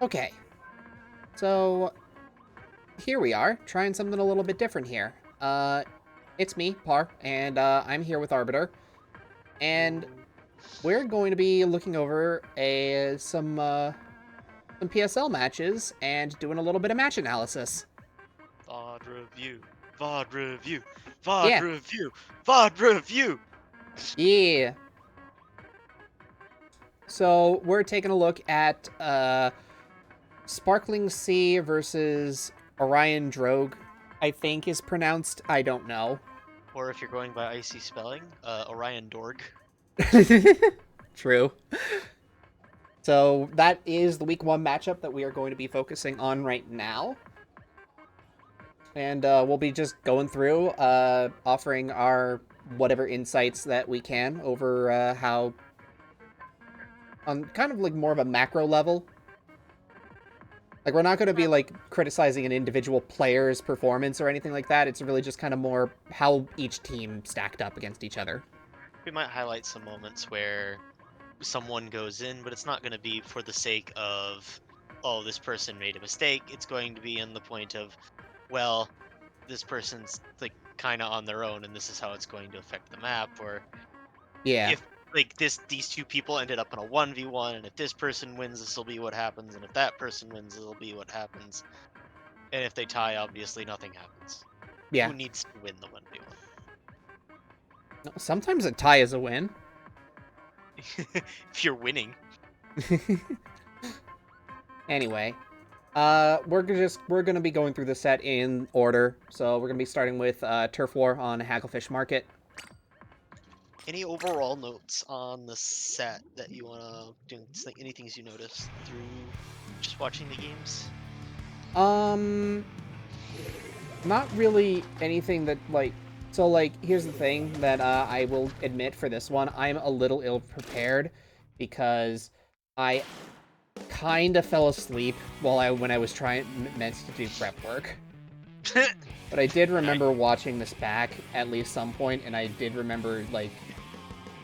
Okay, so here we are, trying something a little bit different here. It's me, Par, and I'm here with Arbiter, and Yo, we're going to be looking over some PSL matches and doing a little bit of match analysis. VOD review, VOD review, VOD Yeah, review, VOD review. yeah. So we're taking a look at Sparkling Sea versus Orion Drogue. I think is pronounced. I don't know. Or if you're going by icy spelling, Orion Dorg. True. So that is the week one matchup that we are going to be focusing on right now. And we'll be just going through, offering our whatever insights that we can over how, on kind of like more of a macro level. Like, we're not going to be like criticizing an individual player's performance or anything like that. It's really just kind of more how each team stacked up against each other. We might highlight some moments where someone goes in, but it's not going to be for the sake of, oh, this person made a mistake. It's going to be in the point of, well, this person's like kind of on their own, and this is how it's going to affect the map. Or Yeah. if like these two people ended up in a 1v1, and if this person wins, this will be what happens, and if that person wins, it'll be what happens. And if they tie, obviously nothing happens. Yeah. Who needs to win the 1v1? Sometimes a tie is a win. If you're winning. Anyway, we're gonna be going through the set in order. So we're gonna be starting with Turf War on Hagglefish Market. Any overall notes on the set that you want to do? Any things you noticed through just watching the games? Um, not really anything that like. So like, here's the thing that I will admit for this one, I'm a little ill prepared because I kind of fell asleep while I when I was trying meant to do prep work. But I did Alright, remember watching this back at least some point, and I did remember like,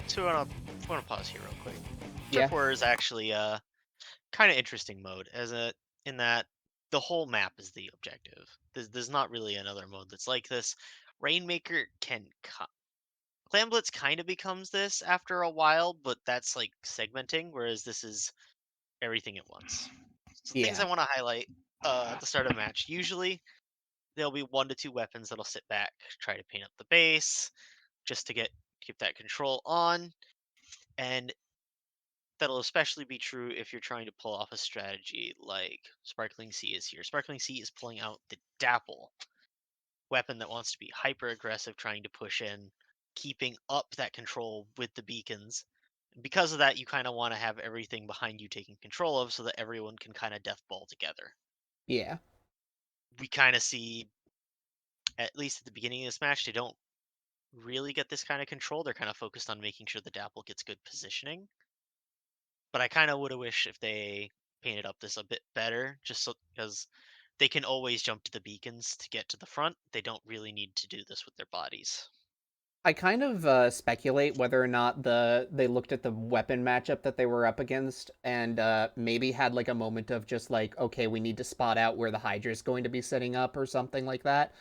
so I want to pause here real quick. yeah, Turf War is actually a kind of interesting mode, as a in that the whole map is the objective. There's not really another mode that's like this. Rainmaker can Clam Blitz kind of becomes this after a while, but that's like segmenting, whereas this is everything at once. So things yeah, I want to highlight at the start of a match. Usually there'll be 1 to 2 weapons that'll sit back, try to paint up the base, just to keep that control on, and that'll especially be true if you're trying to pull off a strategy like Sparkling Sea is here. Sparkling Sea is pulling out the Dapple weapon that wants to be hyper aggressive, trying to push in, keeping up that control with the beacons. And because of that, you kind of want to have everything behind you taking control of so that everyone can kind of death ball together. yeah. We kind of see, at least at the beginning of this match, they don't really get this kind of control. They're kind of focused on making sure the Dapple gets good positioning. But I kind of would have wished if they painted up this a bit better, just so because they can always jump to the beacons to get to the front. They don't really need to do this with their bodies. I kind of speculate whether or not they looked at the weapon matchup that they were up against and maybe had like a moment of just like, okay, we need to spot out where the Hydra is going to be setting up or something like that,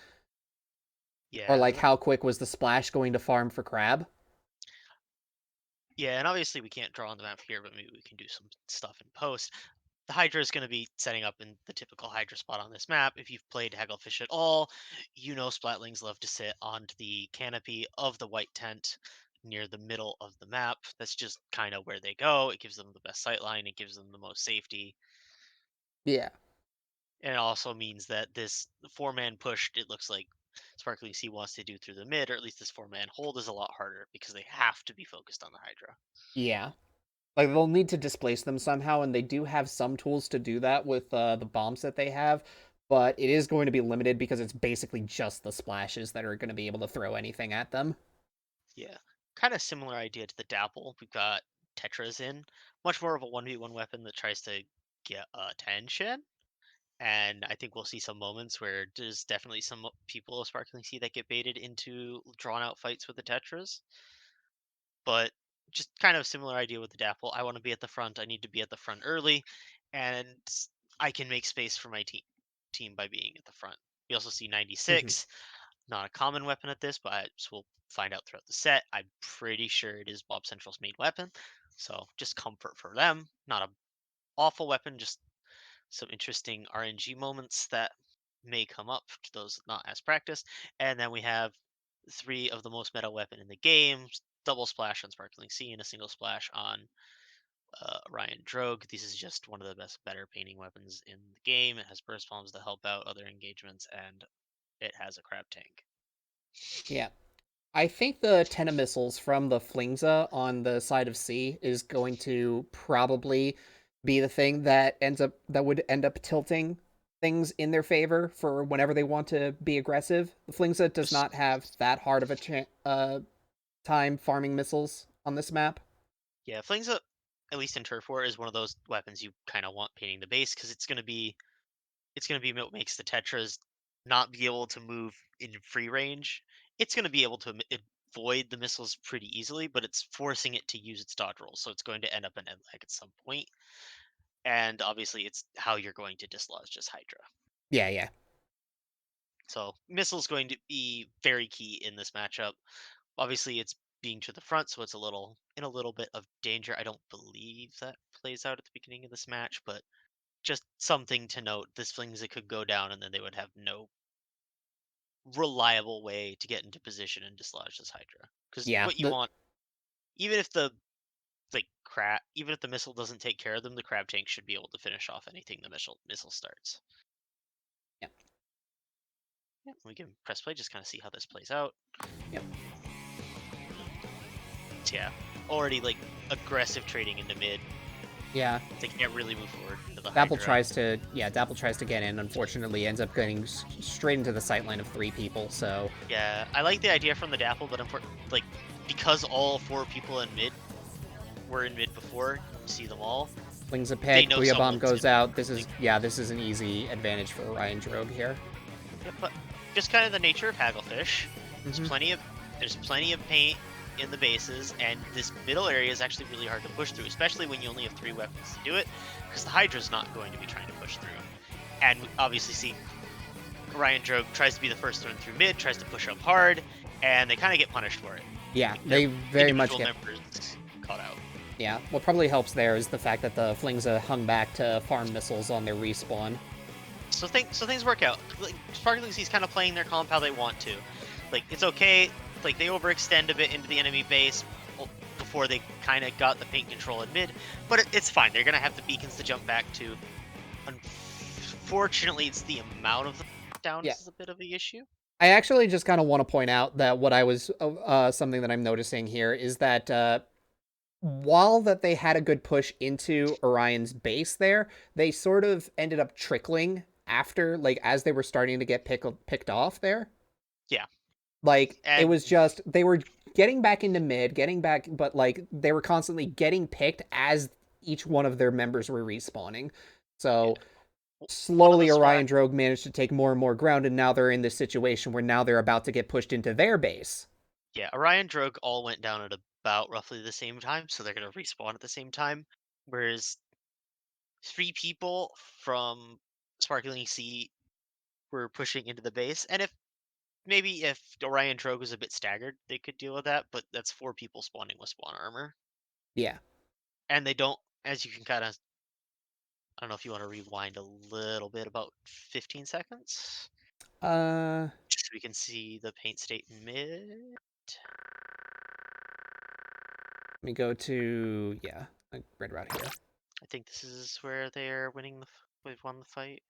or Yeah, like how quick was the splash going to farm for crab? yeah, and obviously we can't draw on the map here, but maybe we can do some stuff in post. The Hydra is going to be setting up in the typical Hydra spot on this map. If you've played Hagglefish at all, you know Splatlings love to sit onto the canopy of the white tent near the middle of the map. That's just kind of where they go. It gives them the best sight line. It gives them the most safety. Yeah. And it also means that this four-man push, it looks like Sparkling Sea wants to do through the mid, or at least this four-man hold is a lot harder because they have to be focused on the Hydra. Yeah. Like, they'll need to displace them somehow, and they do have some tools to do that with the bombs that they have, but it is going to be limited because it's basically just the splashes that are going to be able to throw anything at them. Yeah. Kind of similar idea to the Dapple. We've got Tetras in. Much more of a 1v1 weapon that tries to get attention. And I think we'll see some moments where there's definitely some people of Sparkling Sea that get baited into drawn out fights with the Tetras. But just kind of similar idea with the Dapple. I want to be at the front. I need to be at the front early. And I can make space for my team by being at the front. We also see Hmm. 96, not a common weapon at this, but as we'll find out throughout the set. I'm pretty sure it is Bob Central's main weapon, so just comfort for them. Not a awful weapon, just some interesting RNG moments that may come up to those not as practiced. And then we have three of the most meta weapon in the game: double splash on Sparkling Sea and a single splash on Orion Drogue. This is just one of the better painting weapons in the game. It has burst bombs to help out other engagements, and it has a crab tank. Yeah. I think the Tenna missiles from the Flingza on the side of C is going to probably be the thing that would end up tilting things in their favor for whenever they want to be aggressive. The Flingza does Just not have that hard of a time farming missiles on this map. yeah, Fling's at least in turf war is one of those weapons you kind of want painting the base because it's gonna be what makes the Tetras not be able to move in free range. It's gonna be able to avoid the missiles pretty easily, but it's forcing it to use its dodge roll, so it's going to end up in end lag at some point. And obviously, it's how you're going to dislodge this Hydra. Yeah, yeah. So missile's going to be very key in this matchup. Obviously, it's being to the front, so it's a little bit of danger. I don't believe that plays out at the beginning of this match, but just something to note. This flings it could go down, and then they would have no reliable way to get into position and dislodge this Hydra. Because Yeah. what you want, even if the even if the missile doesn't take care of them, the crab tank should be able to finish off anything the missile starts. Yeah. Yeah, we can press play, just kind of see how this plays out. Yep. Yeah, already like aggressive trading into mid. Yeah. They can't really move forward into the Dapple Hydra. tries to Dapple tries to get in. Unfortunately, ends up getting straight into the sightline of three people. So Yeah, I like the idea from the Dapple, but like because all four people in mid were in mid before, you see them all. flings a They pick. know Booyah Bomb someone's goes gonna out. do something. This is an easy advantage for Orion Drogue here. Yeah, but just kind of the nature of Hagglefish. There's Mm-hmm. plenty of there's plenty of paint in the bases, and this middle area is actually really hard to push through, especially when you only have three weapons to do it, because the Hydra's not going to be trying to push through. And we obviously see Ryan Drogue tries to be the first one through mid, tries to push up hard, and they kind of get punished for it. Yeah, Like their they very much individual get. members caught out. Yeah, what probably helps there is the fact that the Flingza hung back to farm missiles on their respawn. So things work out. Like Sparkling Sea's kind of playing their comp how they want to. Like it's okay. Like they overextend a bit into the enemy base before they kind of got the paint control in mid, but it's fine. They're gonna have the beacons to jump back to. Unfortunately, it's the amount of the Yeah, downs is a bit of the issue. I actually just kind of want to point out that what I was something that I'm noticing here is that while that they had a good push into Orion's base there, they sort of ended up trickling after, like as they were starting to get picked off there. Yeah, Like it and was just they were getting back into mid, getting back, but like they were constantly getting picked as each one of their members were respawning. yeah, So one of the slowly smart Orion Drogue managed to take more and more ground, and now they're in this situation where now they're about to get pushed into their base. yeah, Orion Drogue all went down at about roughly the same time, so they're gonna respawn at the same time. Whereas three people from Sparkling Sea were pushing into the base, and if Orion Drogue was a bit staggered, they could deal with that. But that's four people spawning with spawn armor, Yeah. and they don't. As you can kind of, I don't know if you want to rewind a little bit, about 15 seconds, Uh, just so we can see the paint state in mid. Let me go to like right about here. I think this is where they're winning they've won the fight.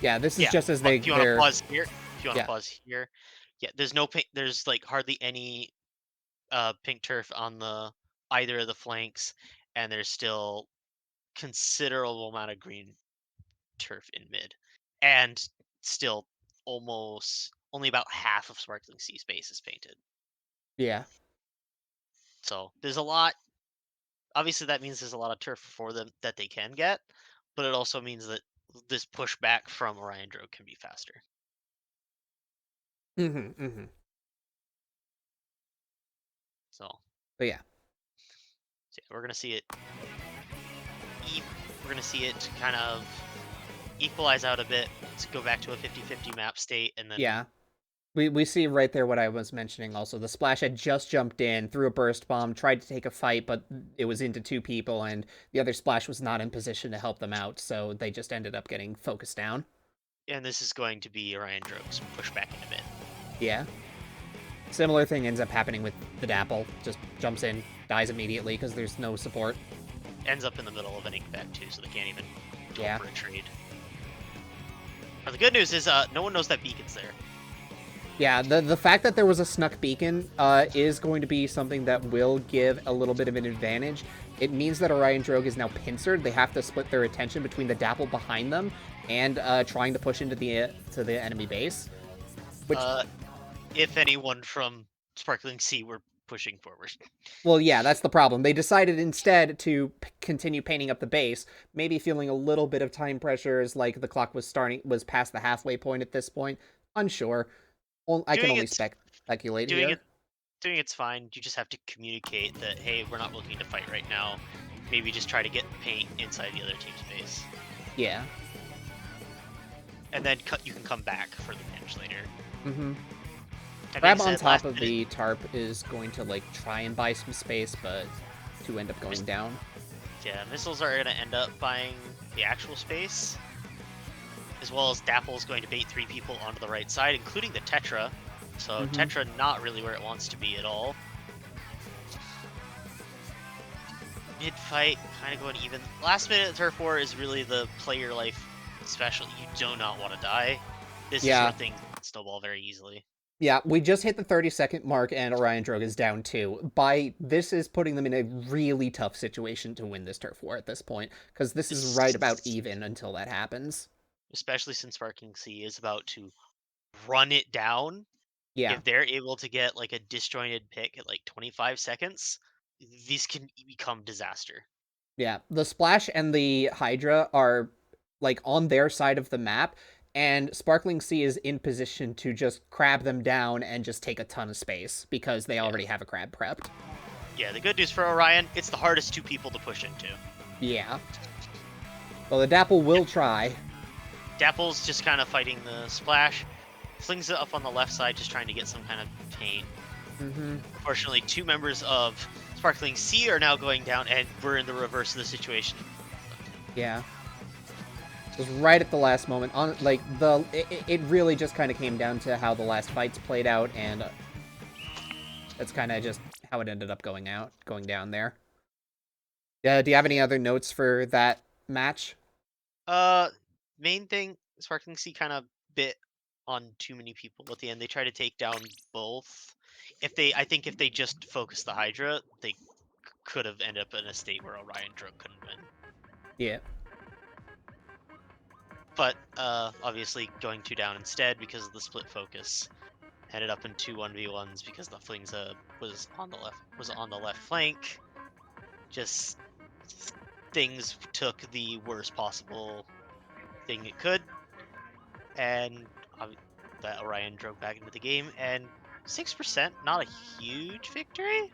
Yeah, this is Yeah. just as If you want to they're pause here, if you want to yeah. pause here, yeah. There's no paint. There's like hardly any pink turf on the either of the flanks, and there's still considerable amount of green turf in mid, and still almost only about half of Sparkling Sea space is painted. Yeah. So there's a lot. Obviously, that means there's a lot of turf for them that they can get, but it also means that this pushback from Orion Drogue can be faster. Mhm. Mhm. So, But yeah. so yeah, we're gonna see it. We're gonna see it kind of. equalize out a bit to go back to a 50-50 map state, and then Yeah. We see right there what I was mentioning also. The Splash had just jumped in, threw a burst bomb, tried to take a fight, but it was into two people, and the other Splash was not in position to help them out, so they just ended up getting focused down. this is going to be Orion Drogue's push back into mid. Yeah. Similar thing ends up happening with the Dapple. Just jumps in, dies immediately because there's no support. Ends up in the middle of an ink too, so they can't even go Yeah. for a trade. But the good news is no one knows that beacon's there. Yeah, the fact that there was a snuck beacon is going to be something that will give a little bit of an advantage. It means that Orion Drogue is now pincered. They have to split their attention between the Dapple behind them and trying to push into the enemy base. Which, if anyone from Sparkling Sea were pushing forward. well, yeah, that's the problem. They decided instead to continue painting up the base, maybe feeling a little bit of time pressures, like the clock was past the halfway point at this point. Unsure. I can only speculate here. Doing it's fine. You just have to communicate that, hey, we're not looking to fight right now. Maybe just try to get paint inside the other team's base. Yeah. And then you can come back for the pinch later. Mm-hmm. Crab on top of the tarp is going to like try and buy some space, but to end up going down. Yeah, missiles are going to end up buying the actual space, as well as Dapple's going to bait 3 people onto the right side, including the Tetra. So Tetra not really where it wants to be at all. Mid-fight, kind of going even. Last minute turf war is really the play your life special. You do not want to die. This is where things snowball very easily. Yeah, we just hit the 30-second mark, and Orion Drogue is down 2. This is putting them in a really tough situation to win this turf war at this point, because this is right about even until that happens. Especially since Sparking Sea is about to run it down. Yeah. If they're able to get like a disjointed pick at like 25 seconds, these can become disaster. Yeah, the Splash and the Hydra are like on their side of the map, and Sparkling Sea is in position to just crab them down and just take a ton of space because they already have a crab prepped. Yeah, the good news for Orion, it's the hardest 2 people to push into. Yeah. Well, the Dapple will try. Dapple's just kind of fighting the Splash. Flings it up on the left side, just trying to get some kind of paint. Unfortunately, 2 members of Sparkling Sea are now going down, and we're in the reverse of the situation. Yeah. It was right at the last moment. It really just kind of came down to how the last fights played out, and that's kind of just how it ended up going down there. Do you have any other notes for that match? Main thing, Sparkling Sea kind of bit on too many people at the end. They try to take down both. I think if they just focused the Hydra, they could have ended up in a state where Orion Drogue couldn't win. Yeah. But obviously going 2 down instead because of the split focus. Ended up in 2 1v1s because the Flings was on the left flank. Just things took the worst possible thing it could, and that Orion drove back into the game. And 6%, not a huge victory.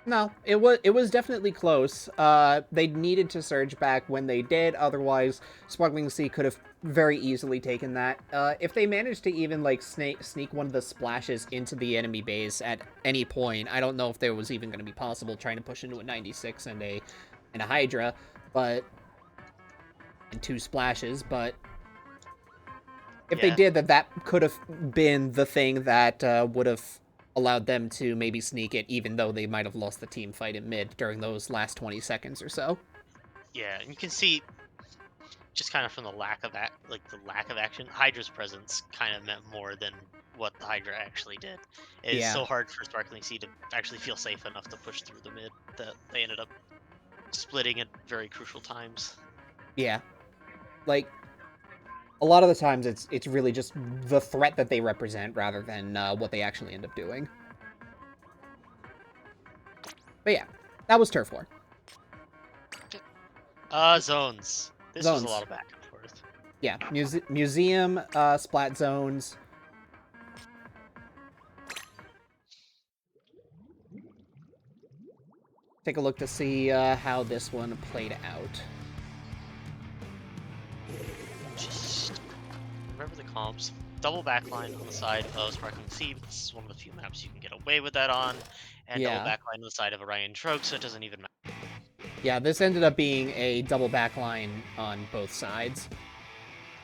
No, it was definitely close. They needed to surge back when they did. Otherwise, Sparkling Sea could have very easily taken that. If they managed to even like sneak one of the splashes into the enemy base at any point, I don't know if there was even going to be possible trying to push into a 96 and a Hydra, and 2 splashes. But if they did, that could have been the thing that would have allowed them to maybe sneak it, even though they might have lost the team fight in mid during those last 20 seconds or so. Yeah, and you can see just kind of from the lack of action, Hydra's presence kind of meant more than what the Hydra actually did. It's so hard for Sparkling Sea to actually feel safe enough to push through the mid that they ended up splitting at very crucial times. Yeah. Like, a lot of the times it's really just the threat that they represent rather than what they actually end up doing. But yeah, that was Turf War. Zones. This zones. was a lot of back and forth. Yeah, museum, splat zones. Take a look to see how this one played out. Just comps. Double backline on the side of Sparkling Sea, but this is one of the few maps you can get away with that on, and double Yeah. backline on the side of Orion Drogue, so it doesn't even matter. Yeah, this ended up being a double backline on both sides.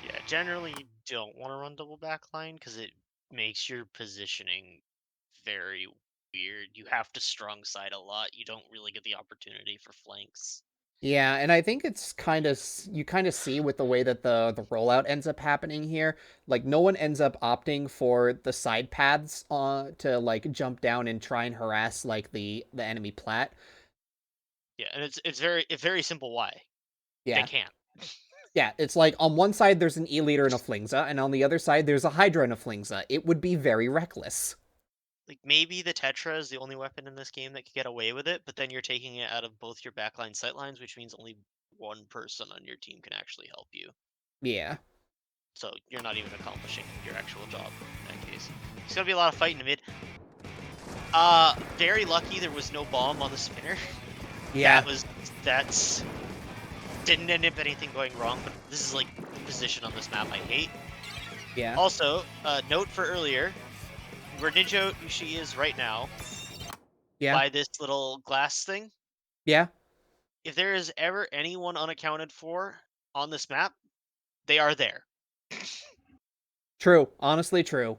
Yeah, generally you don't want to run double backline because it makes your positioning very weird. You have to strong side a lot. You don't really get the opportunity for flanks. Yeah, and I think it's you kind of see with the way that the rollout ends up happening here. Like no one ends up opting for the side paths to like jump down and try and harass like the enemy plat. Yeah, and it's very simple why. They Yeah. can't. Yeah, it's like on one side there's an E-liter and a Flingza, and on the other side there's a Hydra and a Flingza. It would be very reckless. Like maybe the Tetra is the only weapon in this game that can get away with it, but then you're taking it out of both your backline sightlines, which means only one person on your team can actually help you. Yeah. So you're not even accomplishing your actual job in that case. It's gonna be a lot of fight in the mid. Very lucky there was no bomb on the spinner. Yeah. That's didn't end up anything going wrong, but this is like the position on this map I hate. Yeah. Also, note for earlier, where Ninja Ushi is right now, Yeah. by this little glass thing, Yeah. if there is ever anyone unaccounted for on this map, they are there. True. Honestly true.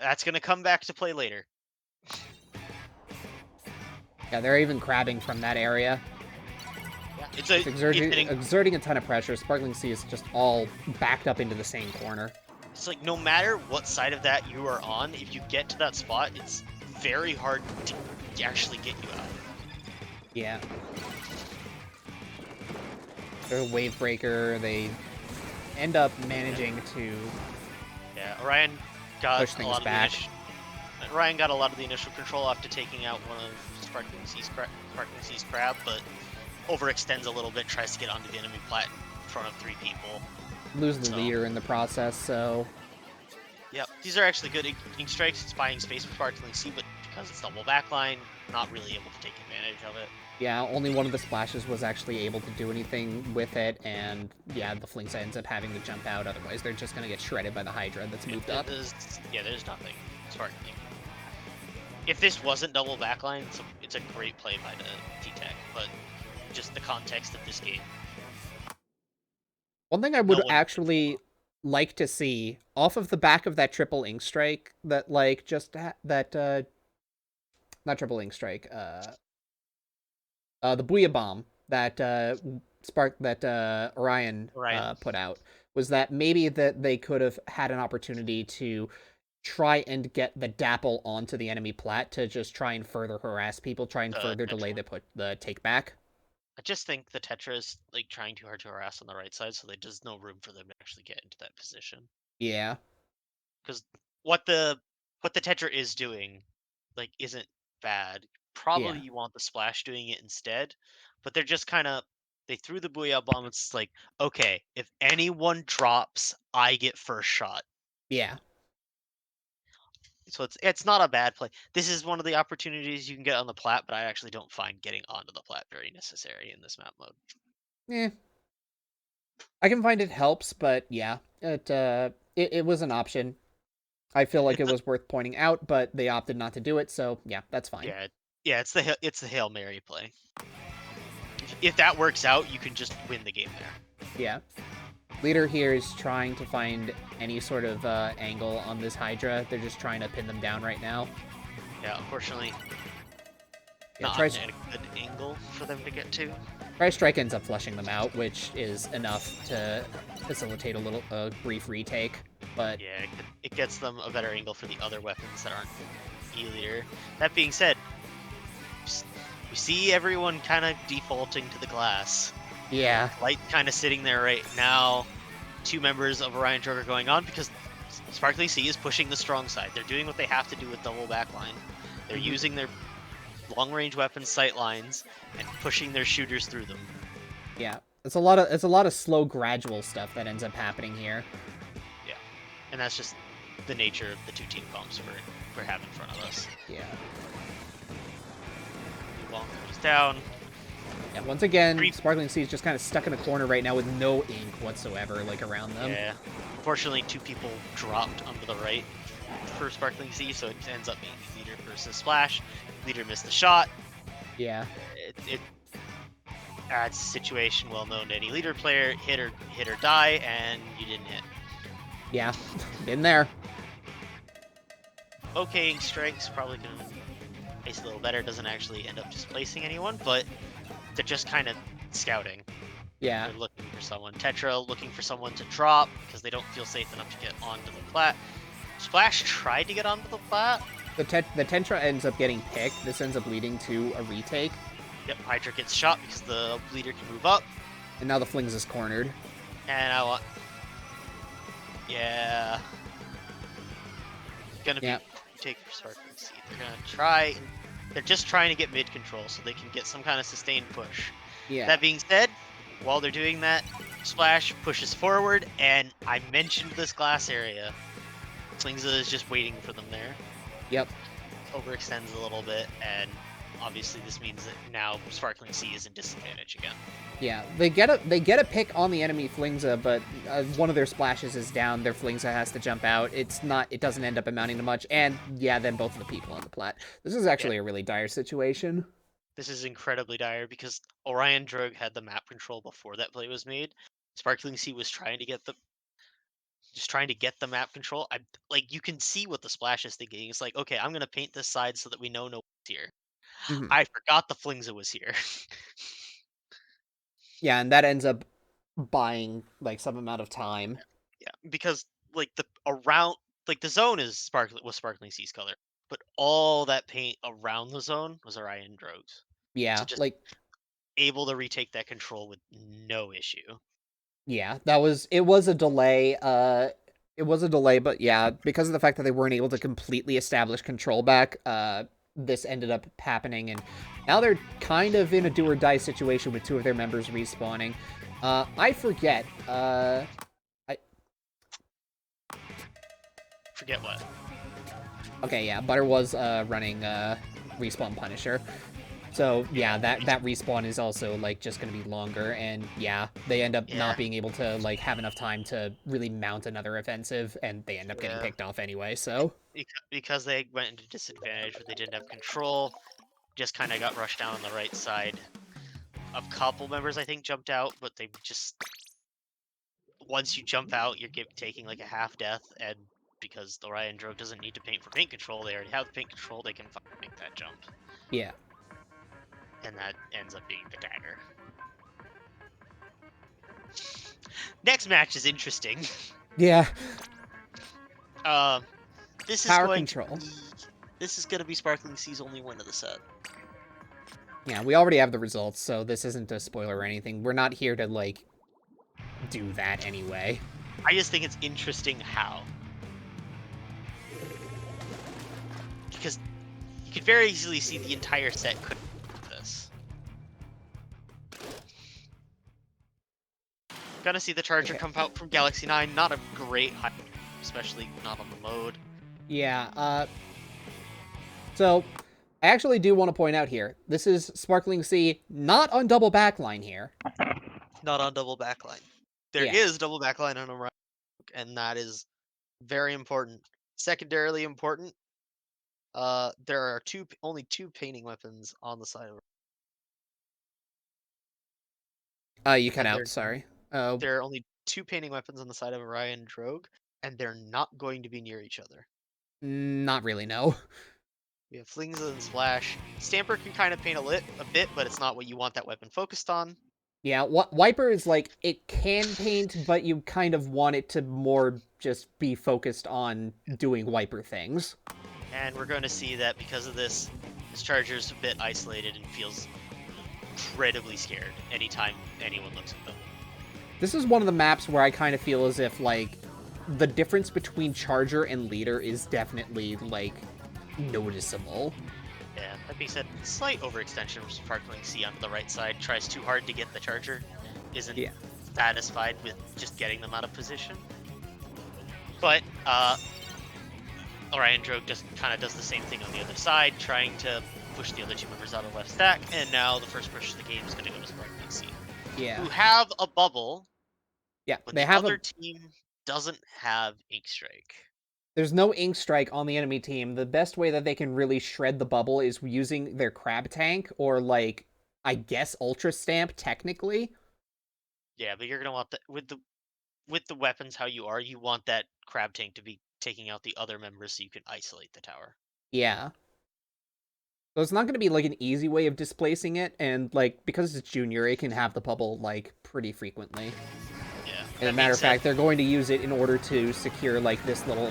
That's gonna come back to play later. Yeah, they're even crabbing from that area. Yeah, It's exerting a ton of pressure. Sparkling Sea is just all backed up into the same corner. it's like no matter what side of that you are on, if you get to that spot, it's very hard to actually get you out. Yeah. They're a wave breaker. They end up managing to Yeah, Orion got push a things lot back. of Orion got a lot of the initial control after taking out one of Sparkling Sea's crab, but overextends a little bit, tries to get onto the enemy plat in front of 3 people. Lose the leader in the process, so... Yeah, these are actually good ink strikes. It's buying space for Sparkling Sea, but because it's double backline, not really able to take advantage of it. Yeah, only one of the splashes was actually able to do anything with it, and yeah, the Flings ends up having to jump out, otherwise they're just gonna get shredded by the Hydra that's moved up. There's nothing. Sparkling. If this wasn't double backline, it's a great play by the T-Tech, but just the context of this game. One thing I No would one actually like to see, off of the back of that triple ink strike, that like just not triple ink strike, the Booyah Bomb that Orion put out, was that maybe that they could have had an opportunity to try and get the Dapple onto the enemy plat to just try and further harass people, try and further delay the take back. I just think the Tetra is like trying too hard to harass on the right side, so there's no room for them to actually get into that position. Yeah. Because what the Tetra is doing, like, isn't bad. Probably Yeah. you want the Splash doing it instead, but they're just kind of they threw the Booyah Bomb. It's like, okay, if anyone drops, I get first shot. Yeah. So it's not a bad play. This is one of the opportunities you can get on the plat, but I actually don't find getting onto the plat very necessary in this map mode. Eh. I can find it helps, but yeah, it was an option. I feel like it was worth pointing out, but they opted not to do it, so yeah, that's fine. Yeah, it's the Hail Mary play. If that works out, you can just win the game there. Yeah. Leader here is trying to find any sort of angle on this Hydra. They're just trying to pin them down right now. Yeah, unfortunately, Yeah, not a good angle for them to get to. Tri-Strike ends up flushing them out, which is enough to facilitate a brief retake. But yeah, it gets them a better angle for the other weapons that aren't E-liter. That being said, we see everyone kind of defaulting to the glass. yeah, Light kind of sitting there right now. 2 members of Orion Drogue are going on because Sparkling Sea is pushing the strong side. They're doing what they have to do with double backline. They're using their long-range weapons sight lines and pushing their shooters through them. Yeah, it's a lot of slow, gradual stuff that ends up happening here. Yeah, and that's just the nature of the 2 team comps we have in front of us. Yeah. Long goes down. Yeah, once again, Three- Sparkling Sea is just kind of stuck in a corner right now with no ink whatsoever, like, around them. Yeah. Unfortunately, 2 people dropped onto the right for Sparkling Sea, so it ends up being Leader versus Splash. Leader missed the shot. Yeah. It adds a situation well known to any Leader player: hit or die, and you didn't hit. Yeah. Been there. Okaying strikes probably gonna place a little better. Doesn't actually end up displacing anyone, but they're just kind of scouting. Yeah. They're looking for someone. Tetra looking for someone to drop because they don't feel safe enough to get onto the plat. Splash tried to get onto the plat. The Tetra ends up getting picked. This ends up leading to a retake. Yep, Hydra gets shot because the Leader can move up. And now the Flings is cornered. And I want... Yeah. Gonna be take for Sparkling Sea. They're gonna try... They're just trying to get mid control so they can get some kind of sustained push. Yeah. That being said, while they're doing that, Splash pushes forward, and I mentioned this glass area. Flingza is just waiting for them there. Yep. Overextends a little bit, and obviously this means that now Sparkling Sea is in disadvantage again. Yeah, they get a pick on the enemy Flingza, but one of their splashes is down. Their Flingza has to jump out. It doesn't end up amounting to much. And yeah, then both of the people on the plat. This is actually a really dire situation. This is incredibly dire because Orion Drogue had the map control before that play was made. Sparkling Sea was trying to get the map control. You can see what the splash is thinking. It's like, okay, I'm gonna paint this side so that we know no one's here. Mm-hmm. I forgot the Flingza was here. Yeah, and that ends up buying like some amount of time. Yeah, because the zone is Sparkling Sea's color, but all that paint around the zone was Orion Drogue's. So Yeah, just like able to retake that control with no issue. yeah, it was a delay. It was a delay, but yeah, because of the fact that they weren't able to completely establish control back, this ended up happening, and now they're kind of in a do or die situation with 2 of their members respawning. I forget. Forget what? Okay, yeah, Butter was running respawn Punisher. So yeah, that respawn is also like just gonna be longer, and yeah, they end up not being able to like have enough time to really mount another offensive, and they end up getting picked off anyway. So because they went into disadvantage where they didn't have control, just kind of got rushed down on the right side. A couple members I think jumped out, but they just once you jump out, you're taking like a half death, and because the Orion Drogue doesn't need to paint for paint control, they already have paint control, they can make that jump. yeah. And that ends up being the dagger. Next match is interesting. Yeah. This is Power going control. This is going to be Sparkling Sea's only win of the set. Yeah, we already have the results, so this isn't a spoiler or anything. We're not here to like do that anyway. I just think it's interesting how. Because you could very easily see the entire set could this. Gonna see the Charger come out from Galaxy 9. Not a great high, especially not on the mode. Yeah, so I actually do want to point out here, this is Sparkling Sea not on double backline here. Not on double backline. There is double backline on Orion, and that is very important. Secondarily important, there are only two painting weapons on the side of You cut out, sorry. there are only 2 painting weapons on the side of Orion and Drogue, and they're not going to be near each other. Not really, no. We have Flingza and Splash. Stamper can kind of paint a bit, but it's not what you want that weapon focused on. Yeah, Wiper is like, it can paint, but you kind of want it to more just be focused on doing Wiper things. And we're going to see that because of this Charger's a bit isolated and feels incredibly scared anytime anyone looks at them. This is one of the maps where I kind of feel as if, like, the difference between Charger and Leader is definitely, like, noticeable. Yeah, that being said, slight overextension from Sparkling Sea onto the right side. Tries too hard to get the Charger. Isn't satisfied with just getting them out of position. But, Orion Drogue just kind of does the same thing on the other side, trying to push the other 2 members out of left stack, and now the first push of the game is going to go to Sparkling Sea, Yeah. who have a bubble, Yeah. but They the have other team doesn't have Ink Strike. There's no ink strike on the enemy team. The best way that they can really shred the bubble is using their crab tank or like I guess ultra stamp technically. Yeah, but you're going to want that with the weapons how you are, you want that crab tank to be taking out the other members so you can isolate the tower. Yeah. So it's not going to be like an easy way of displacing it, and like because it's junior, it can have the bubble like pretty frequently. Yeah. As a That matter being of said, fact, they're going to use it in order to secure like this little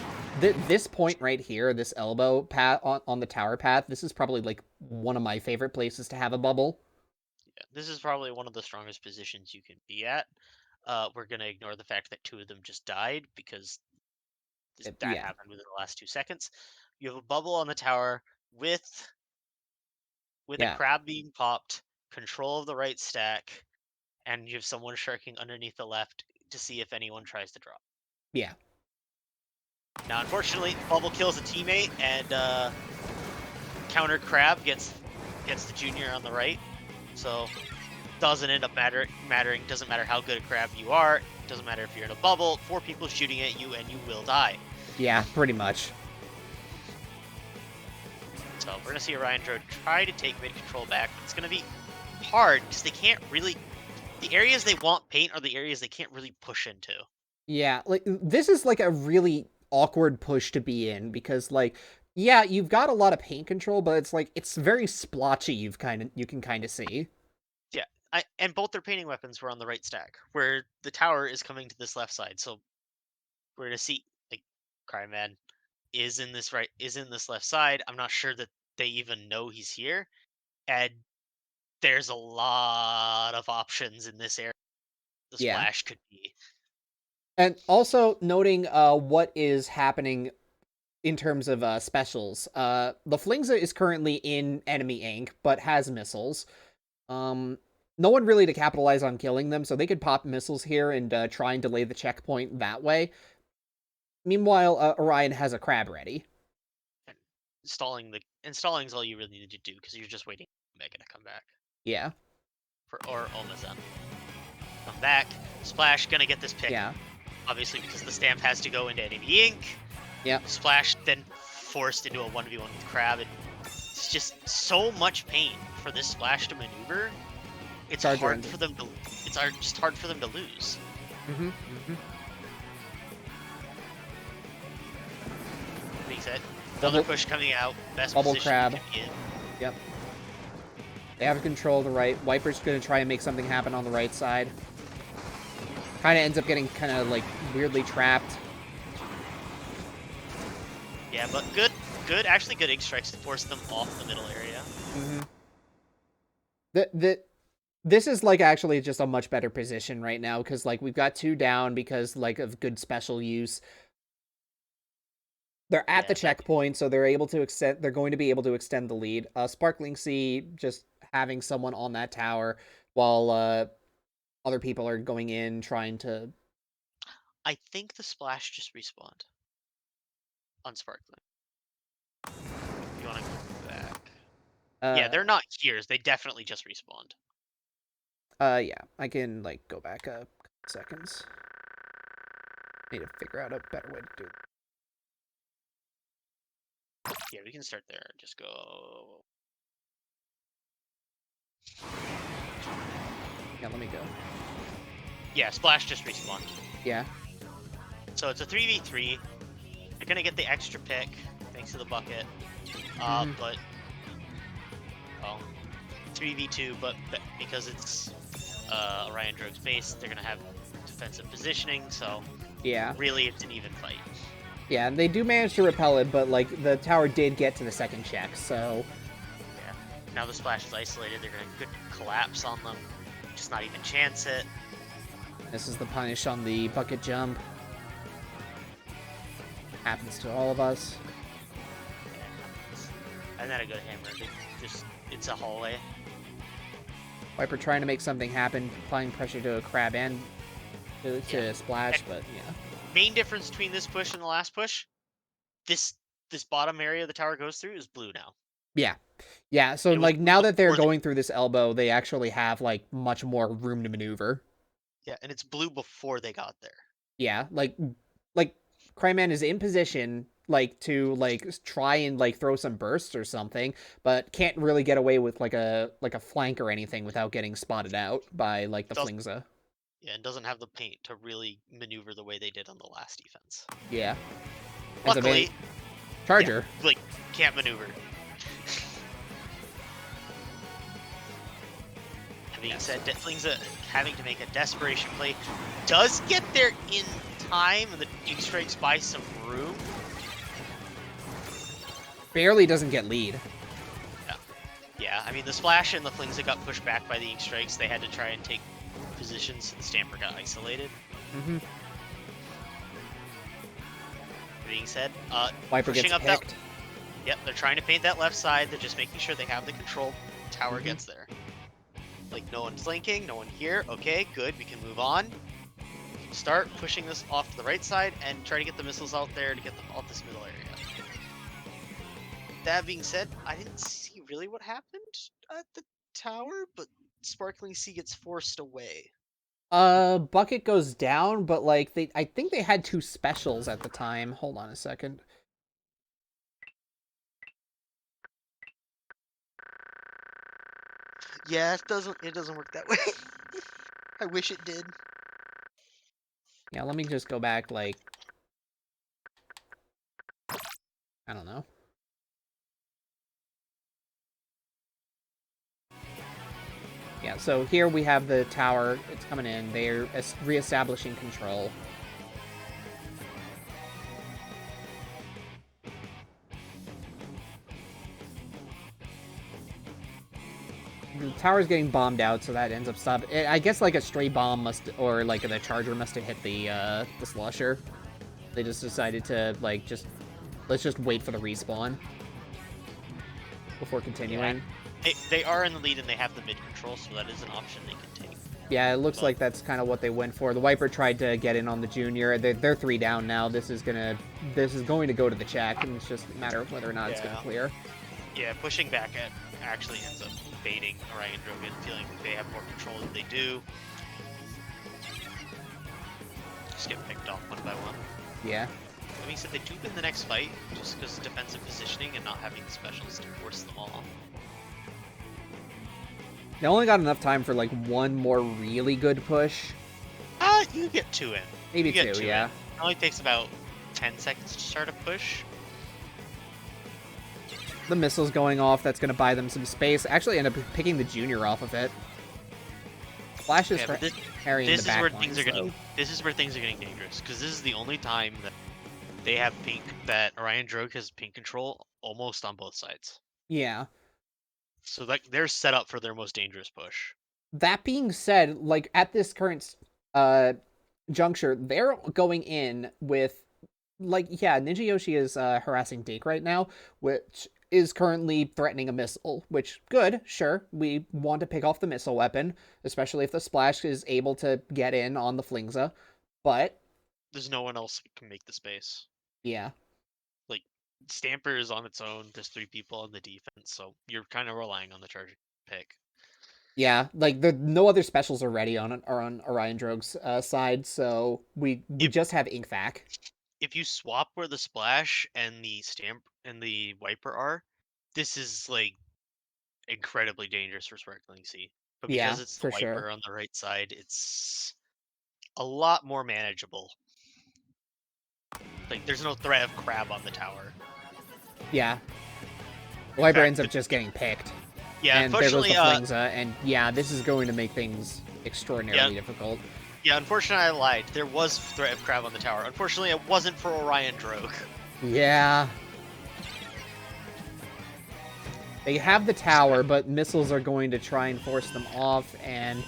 this point right here, this elbow path on the tower path. This is probably like one of my favorite places to have a bubble. yeah, this is probably one of the strongest positions you can be at. We're gonna ignore the fact that two of them just died because that Yeah, happened within the last 2 seconds. You have a bubble on the tower with a yeah, crab being popped, control of the right stack, and you have someone sharking underneath the left to see if anyone tries to drop. yeah, Now, unfortunately, the bubble kills a teammate, and counter crab gets the junior on the right. So doesn't end up mattering. Doesn't matter how good a crab you are. Doesn't matter if you're in a bubble. 4 people shooting at you, and you will die. yeah, pretty much. So we're gonna see Orion Drogue try to take mid control back. It's gonna be hard because they can't really. The areas they want paint are the areas they can't really push into. Yeah, like this is like a really awkward push to be in because like yeah, you've got a lot of paint control, but it's like it's very splotchy. You can kind of see. Yeah, and both their painting weapons were on the right stack, where the tower is coming to this left side. So we're gonna see like Cryman is in this left side. I'm not sure that they even know he's here, and there's a lot of options in this area. The Yeah. splash could be. And also noting what is happening in terms of specials. The Flingza is currently in enemy ink, but has missiles. Um, no one really to capitalize on killing them, so they could pop missiles here and try and delay the checkpoint that way. Meanwhile, Orion has a crab ready. And installing is all you really need to do because you're just waiting for Mega to come back Yeah, or Omazon. Come back, splash gonna get this pick. yeah, Obviously because the stamp has to go into enemy ink. yeah. Splash then forced into a 1v1 with Crab. And it's just so much pain for this Splash to maneuver. It's Charger hard ending. for them to. Just hard for them to lose. Mm-hmm. Mm-hmm. Being said, another push coming out. Best Bubble position crab. you can be in. Yep. They have control of the right. Wiper's going to try and make something happen on the right side. Kind of ends up getting kind of like weirdly trapped. Yeah, but actually good ink strikes to force them off the middle area. Mm-hmm. This is like actually just a much better position right now because like we've got two down because like of good special use. They're at Yeah, the checkpoint, so they're able to extend. They're going to be able to extend the lead. Sparkling Sea just having someone on that tower while other people are going in trying to. I think the splash just respawned on Sparkling. You want to go back? Yeah, Uh, they're not here. They definitely just respawned. yeah, I can like go back a couple seconds. Need to figure out a better way to do it. Yeah, we can start there. Just go. Yeah, let me go. Yeah, Splash just respawned. Yeah. So it's a 3v3. You're going to get the extra pick thanks to the bucket. But, well, 3v2, but because it's Orion Drogue's base, they're going to have defensive positioning. So, Yeah. really, it's an even fight. Yeah, and they do manage to repel it, but like the tower did get to the second check, so. Yeah. Now the Splash is isolated. They're going to collapse on them. Just not even chance it. This is the punish on the bucket jump. Happens to all of us. And then a good hammer. It's a hallway. Wiper trying to make something happen, applying pressure to a crab and to Splash, but yeah. Main difference between this push and the last push, this bottom area the tower goes through is blue now. Yeah, Yeah, so It was like blue now that they're before they, going through this elbow, they actually have like much more room to maneuver. yeah, and it's blue before they got there. Yeah, like Cryman is in position like to like try and like throw some bursts or something, but can't really get away with like a flank or anything without getting spotted out by like the Does Flingza. Yeah, and doesn't have the paint to really maneuver the way they did on the last defense. Yeah. Ends up being Luckily, yeah, Charger. like can't maneuver. That being said, Flingza having to make a desperation play does get there in time, and the Ink Strikes buy some room. Barely doesn't get lead. Yeah, I mean, the Splash and the Flingza got pushed back by the Ink Strikes. They had to try and take positions, and Stamper got isolated. Mm-hmm. That being said, Viper pushing gets up picked. that. Yep, they're trying to paint that left side. They're just making sure they have the control. Tower gets there. Like, no one's flanking, no one here. Okay, good, we can move on. Start pushing this off to the right side and try to get the missiles out there to get them off this middle area. That being said, I didn't see really what happened at the tower, but Sparkling Sea gets forced away. Bucket goes down, but like I think they had two specials at the time. Hold on a second. Yeah, it doesn't work that way. I wish it did. Yeah, let me just go back like I don't know. Yeah, so here we have the tower. It's coming in. They're reestablishing control. The tower's getting bombed out, so that ends up stopping. I guess like a stray bomb must, or like the charger must have hit the slusher. They just decided to like let's just wait for the respawn before continuing. Yeah. They are in the lead and they have the mid control, so that is an option they can take. Yeah, it looks like that's kind of what they went for. The Viper tried to get in on the Junior. They're 3 down now. This is going to go to the check, and it's just a matter of whether or not it's going to clear. Yeah, pushing back at actually ends up baiting Orion Drogue, feeling like they have more control than they do. Just get picked off one by one. Yeah. I mean, so they do win the next fight just because of defensive positioning and not having the specials to force them all. They only got enough time for like one more really good push. You get 2 in. Maybe two, yeah. It only takes about 10 seconds to start a push. The missile's going off. That's going to buy them some space. Actually end up picking the Junior off of it. Flash is carrying the back line. This is where things are getting dangerous, because this is the only time that they have pink, that Orion Drogue has pink control almost on both sides. Yeah. So like they're set up for their most dangerous push. That being said, like at this current juncture, they're going in with like Ninja Yoshi is harassing Dake right now, which is currently threatening a missile, which good, sure. We want to pick off the missile weapon, especially if the Splash is able to get in on the Flingza, but there's no one else who can make the space. Yeah. Like Stamper is on its own. There's 3 people on the defense, so you're kind of relying on the charger pick. Yeah, like no other specials are ready on Orion Drogue's side, so we just have Inkvac. If you swap where the Splash and the Stamp and the Wiper are, this is like incredibly dangerous for Sparkling Sea. But because it's the Wiper on the right side, it's a lot more manageable. Like there's no threat of crab on the tower. Yeah. The Wiper ends up just getting picked. Yeah, and there goes the Flingza, and yeah, this is going to make things extraordinarily difficult. Yeah, unfortunately I lied. There was threat of crab on the tower. Unfortunately, it wasn't for Orion Drogue. Yeah. They have the tower, but missiles are going to try and force them off, and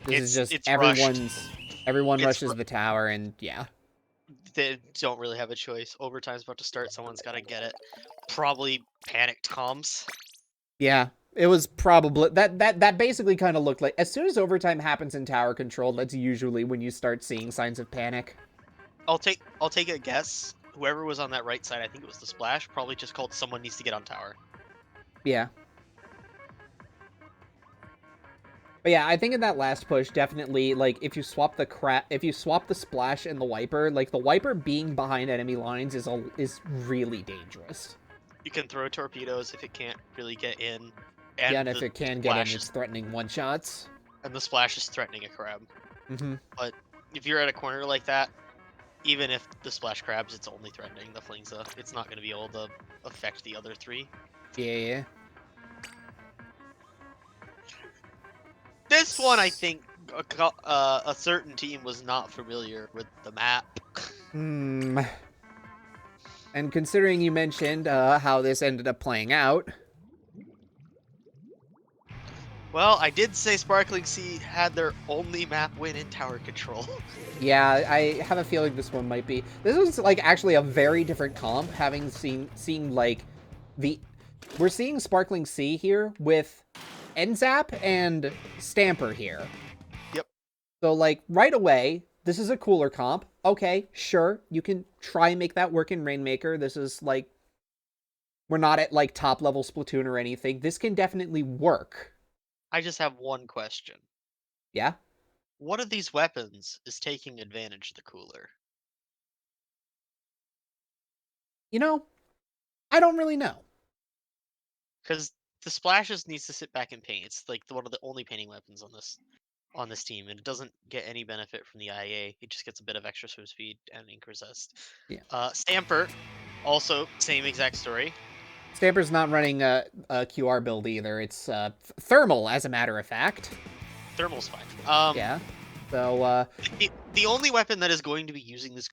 this is just everyone rushes the tower, and yeah. They don't really have a choice. Overtime's about to start. Someone's got to get it. Probably panicked comms. Yeah. It was probably that basically kind of looked like as soon as overtime happens in tower control, that's usually when you start seeing signs of panic. I'll take a guess. Whoever was on that right side, I think it was the Splash, probably just called someone needs to get on tower. Yeah. But yeah, I think in that last push, definitely, like, if you swap the splash and the wiper, like, the wiper being behind enemy lines is really dangerous. You can throw torpedoes if it can't really get in, Yeah, and and if the it can get in, splash it's is threatening one-shots. threatening a crab. Mm-hmm. But if you're at a corner like that, even if the splash crabs, it's only threatening the flingza. It's not going to be able to affect the other three. Yeah. This one, I think, a certain team was not familiar with the map. Hmm. And considering you mentioned how this ended up playing out, Well, I did say Sparkling Sea had their only map win in tower control. yeah, I have a feeling this one might be. This was like actually a very different comp, having seen like the we're seeing Sparkling Sea here with Enzap and Stamper here. Yep. So like right away, this is a cooler comp. Okay, sure, you can try and make that work in Rainmaker. This is like we're not at like top level Splatoon or anything. This can definitely work. I just have one question. Yeah. What of these weapons is taking advantage of the cooler? You know, I don't really know. Because the splashes needs to sit back and paint. It's like one of the only painting weapons on this team, and it doesn't get any benefit from the IA. It just gets a bit of extra swim speed and ink resist. Yeah. Stamper, also same exact story. Stamper's not running a QR build either. It's thermal, as a matter of fact. Thermal's fine. Yeah. So, The only weapon that is going to be using this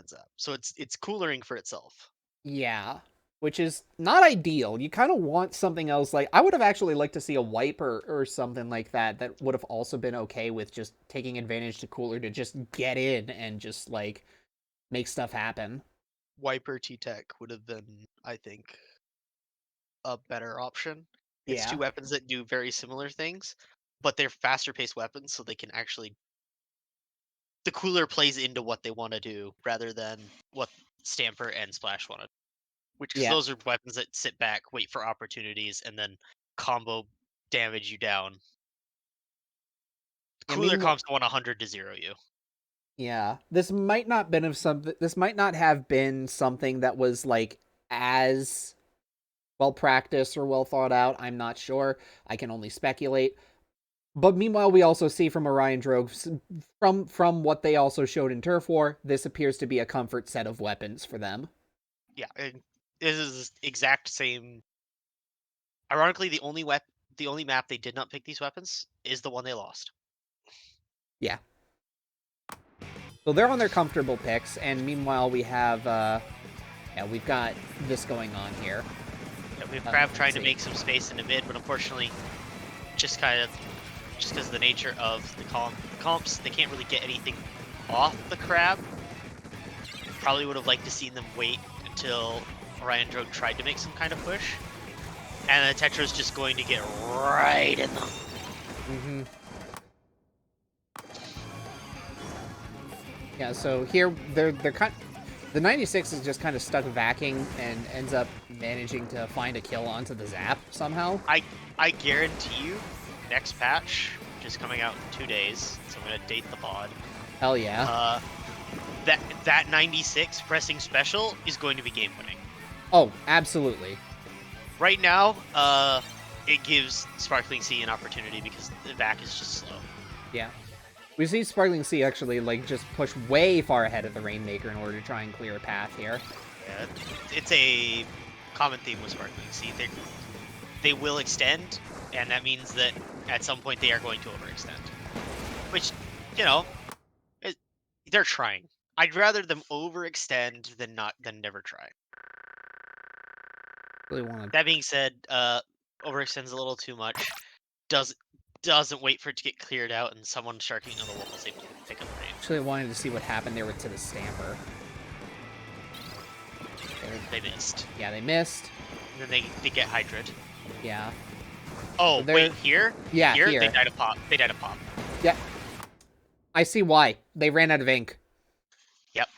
is up, so it's coolering for itself. yeah. Which is not ideal. You kind of want something else. Like, I would have actually liked to see a wiper or something like that that would have also been okay with just taking advantage to cooler to just get in and just, like, make stuff happen. Wiper T-Tech would have been, I think, a better option. It's two Yeah. weapons that do very similar things, but they're faster paced weapons, so they can actually the cooler plays into what they want to do rather than what Stamper and Splash want to. Which because Yeah. those are weapons that sit back, wait for opportunities, and then combo damage you down. I Cooler mean, comps want 100 to 0 you. yeah. This might not have been something that was, like, as well practiced or well thought out. I'm not sure. I can only speculate. But meanwhile, we also see from Orion Drogue, from what they also showed in Turf War, this appears to be a comfort set of weapons for them. Yeah, and this is exact same. Ironically, the only map they did not pick these weapons is the one they lost. Yeah. So they're on their comfortable picks, and meanwhile we have, yeah, we've got this going on here. Yeah, we have Crab Let's trying to see. make some space in the mid, but unfortunately, just because of the nature of the comps, they can't really get anything off the Crab. Probably would have liked to seen them wait until Orion Drogue tried to make some kind of push. And the Tetra's just going to get right in them. Mm-hmm. Yeah, so here they're kind. The 96 is just kind of stuck vacking and ends up managing to find a kill onto the Zap somehow. I guarantee you, next patch, which is coming out in 2 days, so I'm gonna date the pod. Hell yeah. That 96 pressing special is going to be game winning. Oh, absolutely. Right now, it gives Sparkling Sea an opportunity because the back is just slow. Yeah. We see Sparkling Sea actually, like, just push way far ahead of the Rainmaker in order to try and clear a path here. Yeah, it's a common theme with Sparkling Sea. They will extend, and that means that at some point they are going to overextend. Which, you know, they're trying. I'd rather them overextend than never try. Really want to That being said, overextends a little too much. Does doesn't wait for it to get cleared out, and someone sharking on the wall is able to pick up the range. actually wanted to see what happened there with to the Stamper. They missed. Yeah, they missed. And then they get Hydra'd. Yeah. Oh, So wait, here? Yeah, Here? here. They died of pop. They died of pop. Yeah. I see why. They ran out of ink. Yep.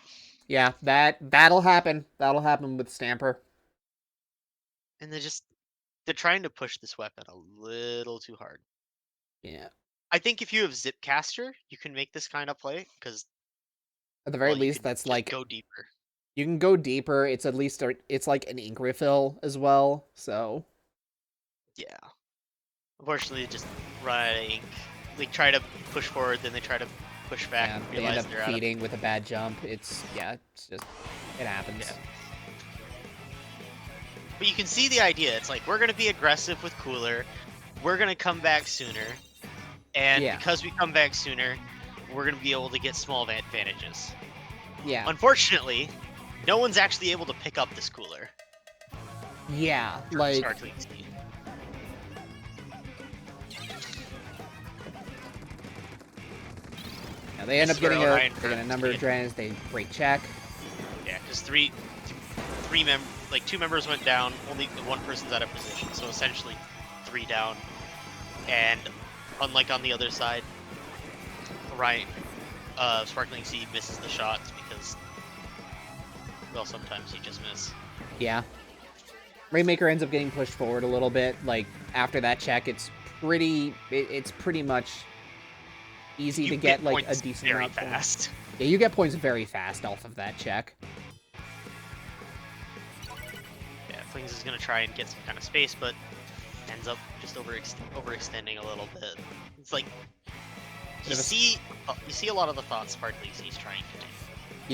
Yeah, that'll happen. That'll happen with Stamper. And they're trying to push this weapon a little too hard. Yeah. I think if you have Zipcaster, you can make this kind of play because, At the very well, you least, can that's just like go deeper. you can go deeper. It's at least it's like an ink refill as well. So Yeah. Unfortunately, just run out of ink. They try to push forward, then they try to push back yeah, and they end realize up they're out of. feeding with a bad jump. It's just it Yeah. happens. But you can see the idea. It's like, we're going to be aggressive with Cooler. We're going to come back sooner. And Yeah, because we come back sooner, we're going to be able to get small advantages. yeah, Unfortunately, no one's actually able to pick up this Cooler. yeah. Like Sparkling Sea. yeah, they end This up is where getting Orion they get a number of dragons. They break check. Yeah, because like 2 members went down. Only one person's out of position, so essentially 3 down. And unlike on the other side, Orion, Sparkling Sea misses the shots because, well, sometimes you just miss. Yeah. Rainmaker ends up getting pushed forward a little bit. Like after that check, it's pretty much easy You to get like a points decent very amount of points. fast. Yeah, you get points very fast off of that check. Yeah, Flings is gonna try and get some kind of space, but ends up just overextending a little bit. It's like you see a lot of the thoughts Sparkling Sea's trying to do.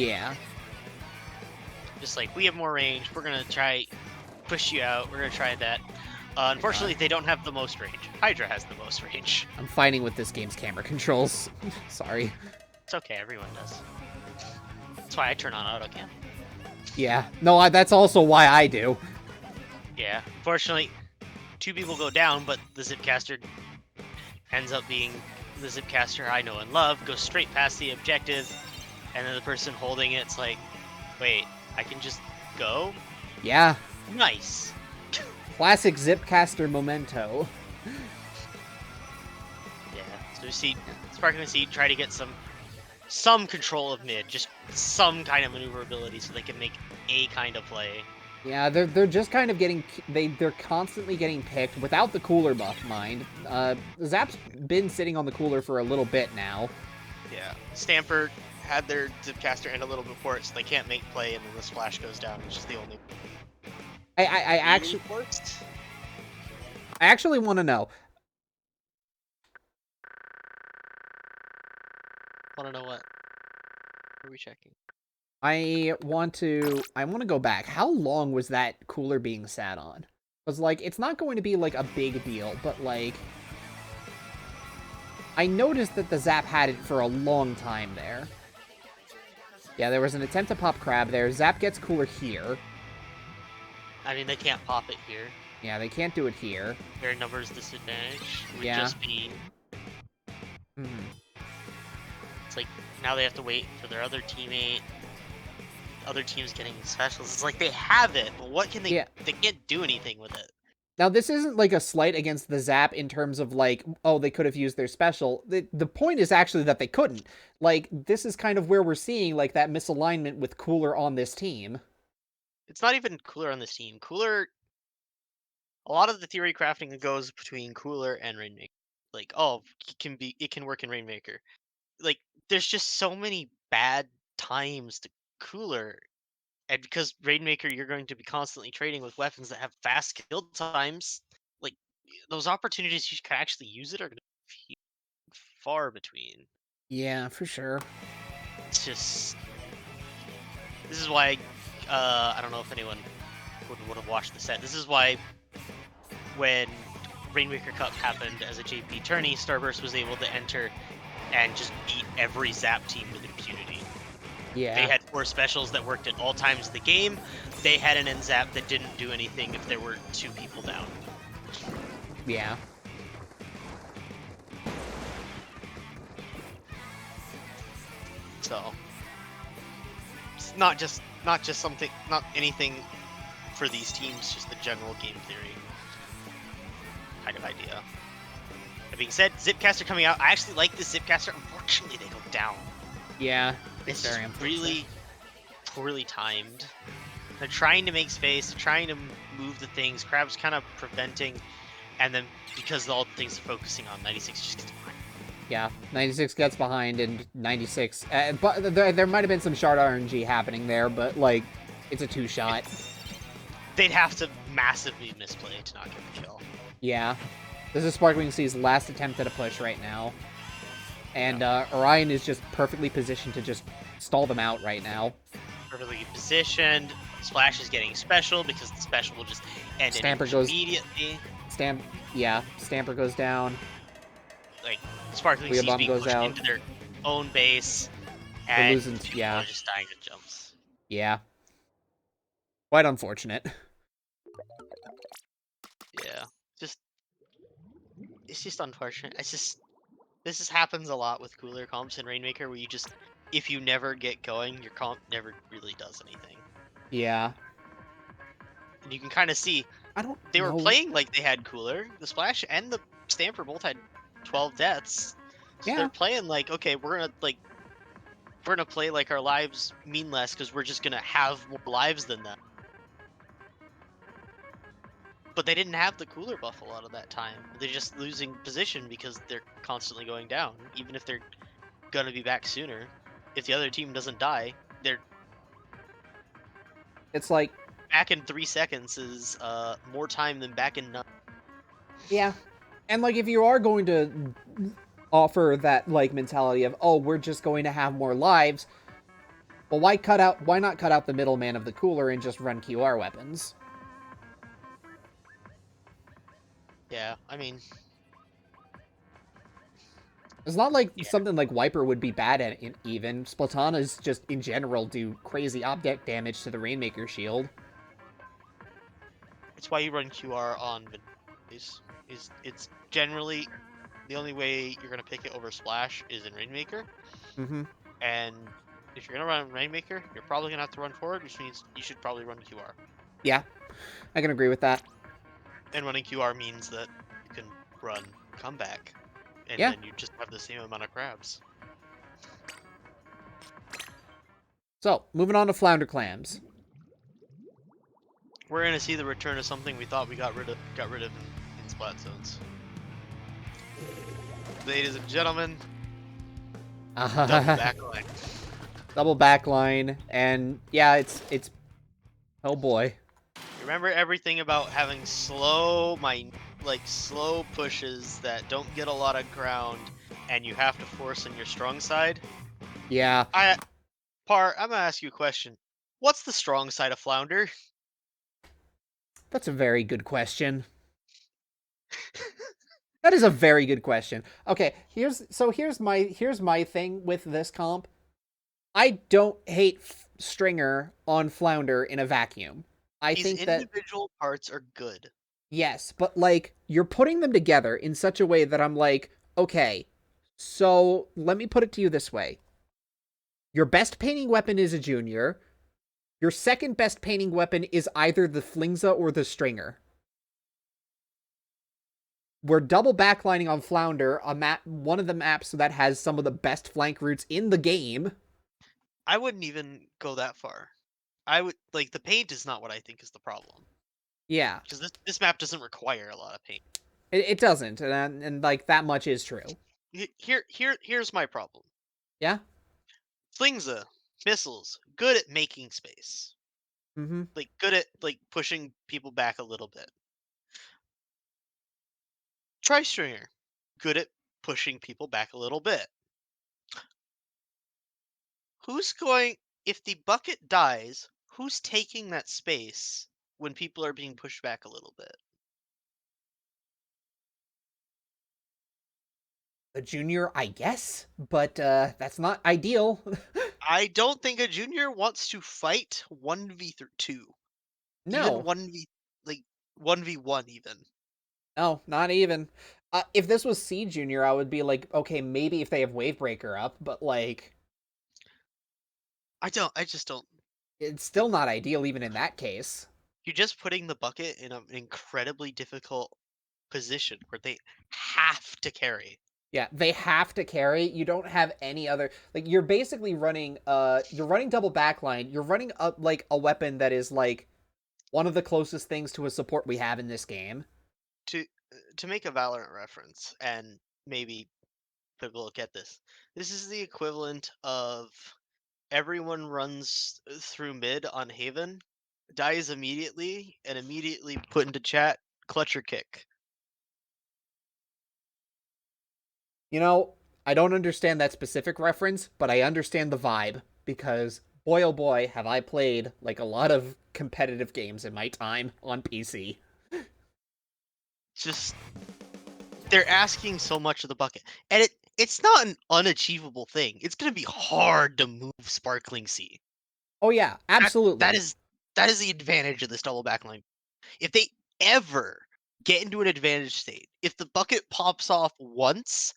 Yeah. Just like, we have more range, we're gonna try push you out, we're gonna try that. Unfortunately, they don't have the most range. Hydra has the most range. I'm fighting with this game's camera controls. Sorry. It's okay, everyone does. That's why I turn on autocam. Yeah. No, that's also why I do. Yeah, unfortunately, 2 people go down, but the Zipcaster ends up being the Zipcaster I know and love, goes straight past the objective, and then the person holding it's like, wait, I can just go? Yeah. Nice. Classic Zipcaster memento. Yeah, so we see Sparkling Sea try to get some control of mid, just some kind of maneuverability so they can make a kind of play. Yeah, they're just kind of getting they're constantly getting picked without the cooler buff, mind. Zap's been sitting on the cooler for a little bit now. Yeah, Stamford had their Zipcaster end a little before it, so they can't make play, and then the splash goes down, which is the only. I actually want to know. Want to know what? What are we checking? I want to go back. How long was that cooler being sat on? Because like it's not going to be like a big deal, but like I noticed that the Zap had it for a long time there. Yeah, there was an attempt to pop Crab there. Zap gets cooler here. I mean, they can't pop it here. Yeah, they can't do it here. Their numbers disadvantage would Yeah. just be. It's like now they have to wait for their other teammate. Other teams getting specials. It's like they have it, but what can they? Yeah. They can't do anything with it. Now, this isn't like a slight against the Zap in terms of like, oh, they could have used their special. The point is actually that they couldn't. Like, this is kind of where we're seeing like that misalignment with Cooler on this team. It's not even Cooler on this team. Cooler. A lot of the theory crafting goes between Cooler and Rainmaker. Like, oh, it can work in Rainmaker. Like, there's just so many bad times to Cooler, and because Rainmaker, you're going to be constantly trading with weapons that have fast kill times. Like, those opportunities you can actually use it are going to be few and far between. Yeah, for sure. It's just, this is why I don't know if anyone would have watched the set. This is why when Rainmaker Cup happened as a JP tourney, Starburst was able to enter and just beat every Zap team with impunity. Yeah. They had 4 specials that worked at all times of the game. They had an N-Zap that didn't do anything if there were 2 people down. Yeah. So it's not anything for these teams, just the general game theory kind of idea. That being said, Zipcaster coming out. I actually like this Zipcaster. Unfortunately, they go down. Yeah. It's very just really poorly timed. They're trying to make space, they're trying to move the things. Crab's kind of preventing, and then because all the things are focusing on, 96 just gets behind. Yeah, 96 gets behind, and 96. But there might have been some shard RNG happening there, but like, it's a two-shot. They'd have to massively misplay to not get the kill. Yeah. This is Sparkling Sea's last attempt at a push right now. And Orion is just perfectly positioned to just stall them out right now. Perfectly positioned. Splash is getting special because the special will just end Stamper it goes immediately. Stamper goes down. Like Sparkling Wheel Seas Bomb being goes pushed out. into their own base, They're and losing. people Yeah, are just dying to jumps. yeah. Quite unfortunate. Yeah, just it's just unfortunate. This just happens a lot with cooler comps in Rainmaker, where if you never get going, your comp never really does anything. Yeah. And you can kind of see I don't they were know. playing like they had cooler. The Splash and the Stamper both had 12 deaths. So Yeah. they're playing like, okay, we're gonna play like our lives mean less because we're just gonna have more lives than them. But they didn't have the cooler buff a lot of that time. They're just losing position because they're constantly going down. Even if they're gonna be back sooner, if the other team doesn't die, they're It's like, back in 3 seconds is more time than back in none. yeah. And like, if you are going to offer that like mentality of, oh, we're just going to have more lives, well, why not cut out the middleman of the cooler and just run QR weapons? Yeah, I mean, It's not like yeah, something like Wiper would be bad at it even. Splatanas just in general do crazy object damage to the Rainmaker shield. it's why you run QR on Is it's generally the only way you're gonna pick it over Splash is in Rainmaker, Mm-hmm. and if you're gonna run Rainmaker, you're probably gonna have to run forward, which means you should probably run QR. Yeah, I can agree with that. And running QR means that you can run comeback, and Yeah. then you just have the same amount of crabs. So, moving on to Flounder Clams. We're gonna see the return of something we thought we got rid of in splat zones. Ladies and gentlemen, double backline. Double backline, and yeah, it's oh boy. Remember everything about having slow pushes that don't get a lot of ground, and you have to force in your strong side. Yeah, I'm gonna ask you a question. What's the strong side of Flounder? that's a very good question. That is a very good question. Okay, here's my thing with this comp. I don't hate Stringer on Flounder in a vacuum. I These think that individual parts are good. yes, but like you're putting them together in such a way that I'm like, okay, so let me put it to you this way. Your best painting weapon is a junior. Your second best painting weapon is either the Flingza or the Stringer. We're double backlining on Flounder, one of the maps that has some of the best flank routes in the game. I wouldn't even go that far. I would like the paint is not what I think is the problem Yeah, because this map doesn't require a lot of paint. it doesn't, and like that much is true. Here's my problem. Yeah. Flingza, missiles, good at making space. Mm-hmm. Like good at like pushing people back a little bit. Tri-stringer, good at pushing people back a little bit. Who's going if the bucket dies, who's taking that space when people are being pushed back a little bit? A junior, I guess, but that's not ideal. I don't think a junior wants to fight 1v2. Even No, 1v like 1v1 even. no, not even. If this was C Junior, I would be like, okay, maybe if they have Wavebreaker up, but like, I just don't it's th- still not ideal even in that case. you're just putting the bucket in an incredibly difficult position where they have to carry. Yeah, they have to carry. You don't have any other like you're basically running you're running double backline. You're running up like a weapon that is like one of the closest things to a support we have in this game. To to make a Valorant reference and maybe took a look at this. This is the equivalent of everyone runs through mid on Haven, dies immediately, and immediately put into chat, clutch or kick. You know, I don't understand that specific reference, but I understand the vibe because boy oh boy have I played like a lot of competitive games in my time on PC. Just they're asking so much of the bucket. And it's not an unachievable thing. It's gonna be hard to move Sparkling Sea. Oh yeah, That that absolutely. is that is the advantage of this double backline. If they ever get into an advantage state, if the bucket pops off once,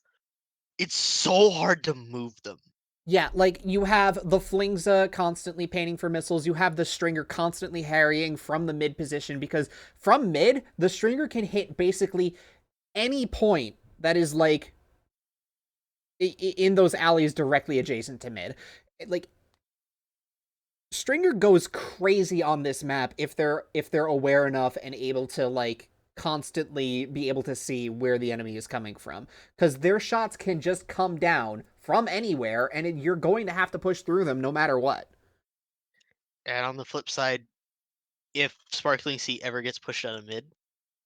it's so hard to move them. Yeah, like you have the Flingza constantly painting for missiles. You have the Stringer constantly harrying from the mid position because from mid, the Stringer can hit basically any point that is like in those alleys directly adjacent to mid. Like Stringer goes crazy on this map if they're aware enough and able to like constantly be able to see where the enemy is coming from, because their shots can just come down from anywhere and you're going to have to push through them no matter what. And on the flip side, if Sparkling Sea ever gets pushed out of mid,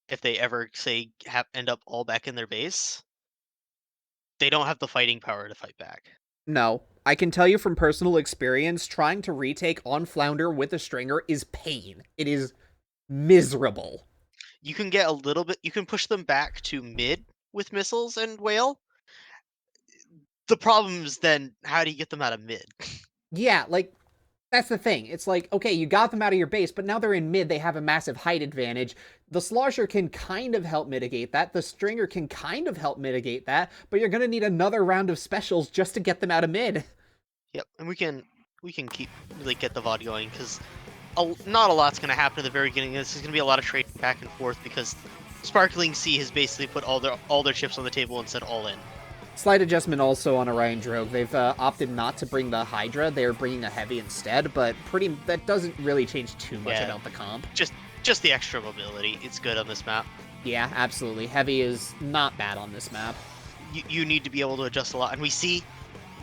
if they ever say end up all back in their base, they don't have the fighting power to fight back. No, I can tell you from personal experience, trying to retake on Flounder with a Stringer is pain. It is miserable. You can get a little bit. You can push them back to mid with missiles and whale. The problem is then how do you get them out of mid? Yeah, like that's the thing. It's like, okay, you got them out of your base, but now they're in mid. They have a massive height advantage. The Slosher can kind of help mitigate that. The Stringer can kind of help mitigate that, but you're going to need another round of specials just to get them out of mid. Yep, and we can keep get the VOD going because not a lot's going to happen at the very beginning. This is going to be a lot of trading back and forth because Sparkling Sea has basically put all their chips on the table and said all in. Slight adjustment also on Orion Drogue. They've opted not to bring the Hydra. They're bringing a Heavy instead, but that doesn't really change too much about the comp. Just the extra mobility. It's good on this map. Yeah, absolutely. Heavy is not bad on this map. You need to be able to adjust a lot, and we see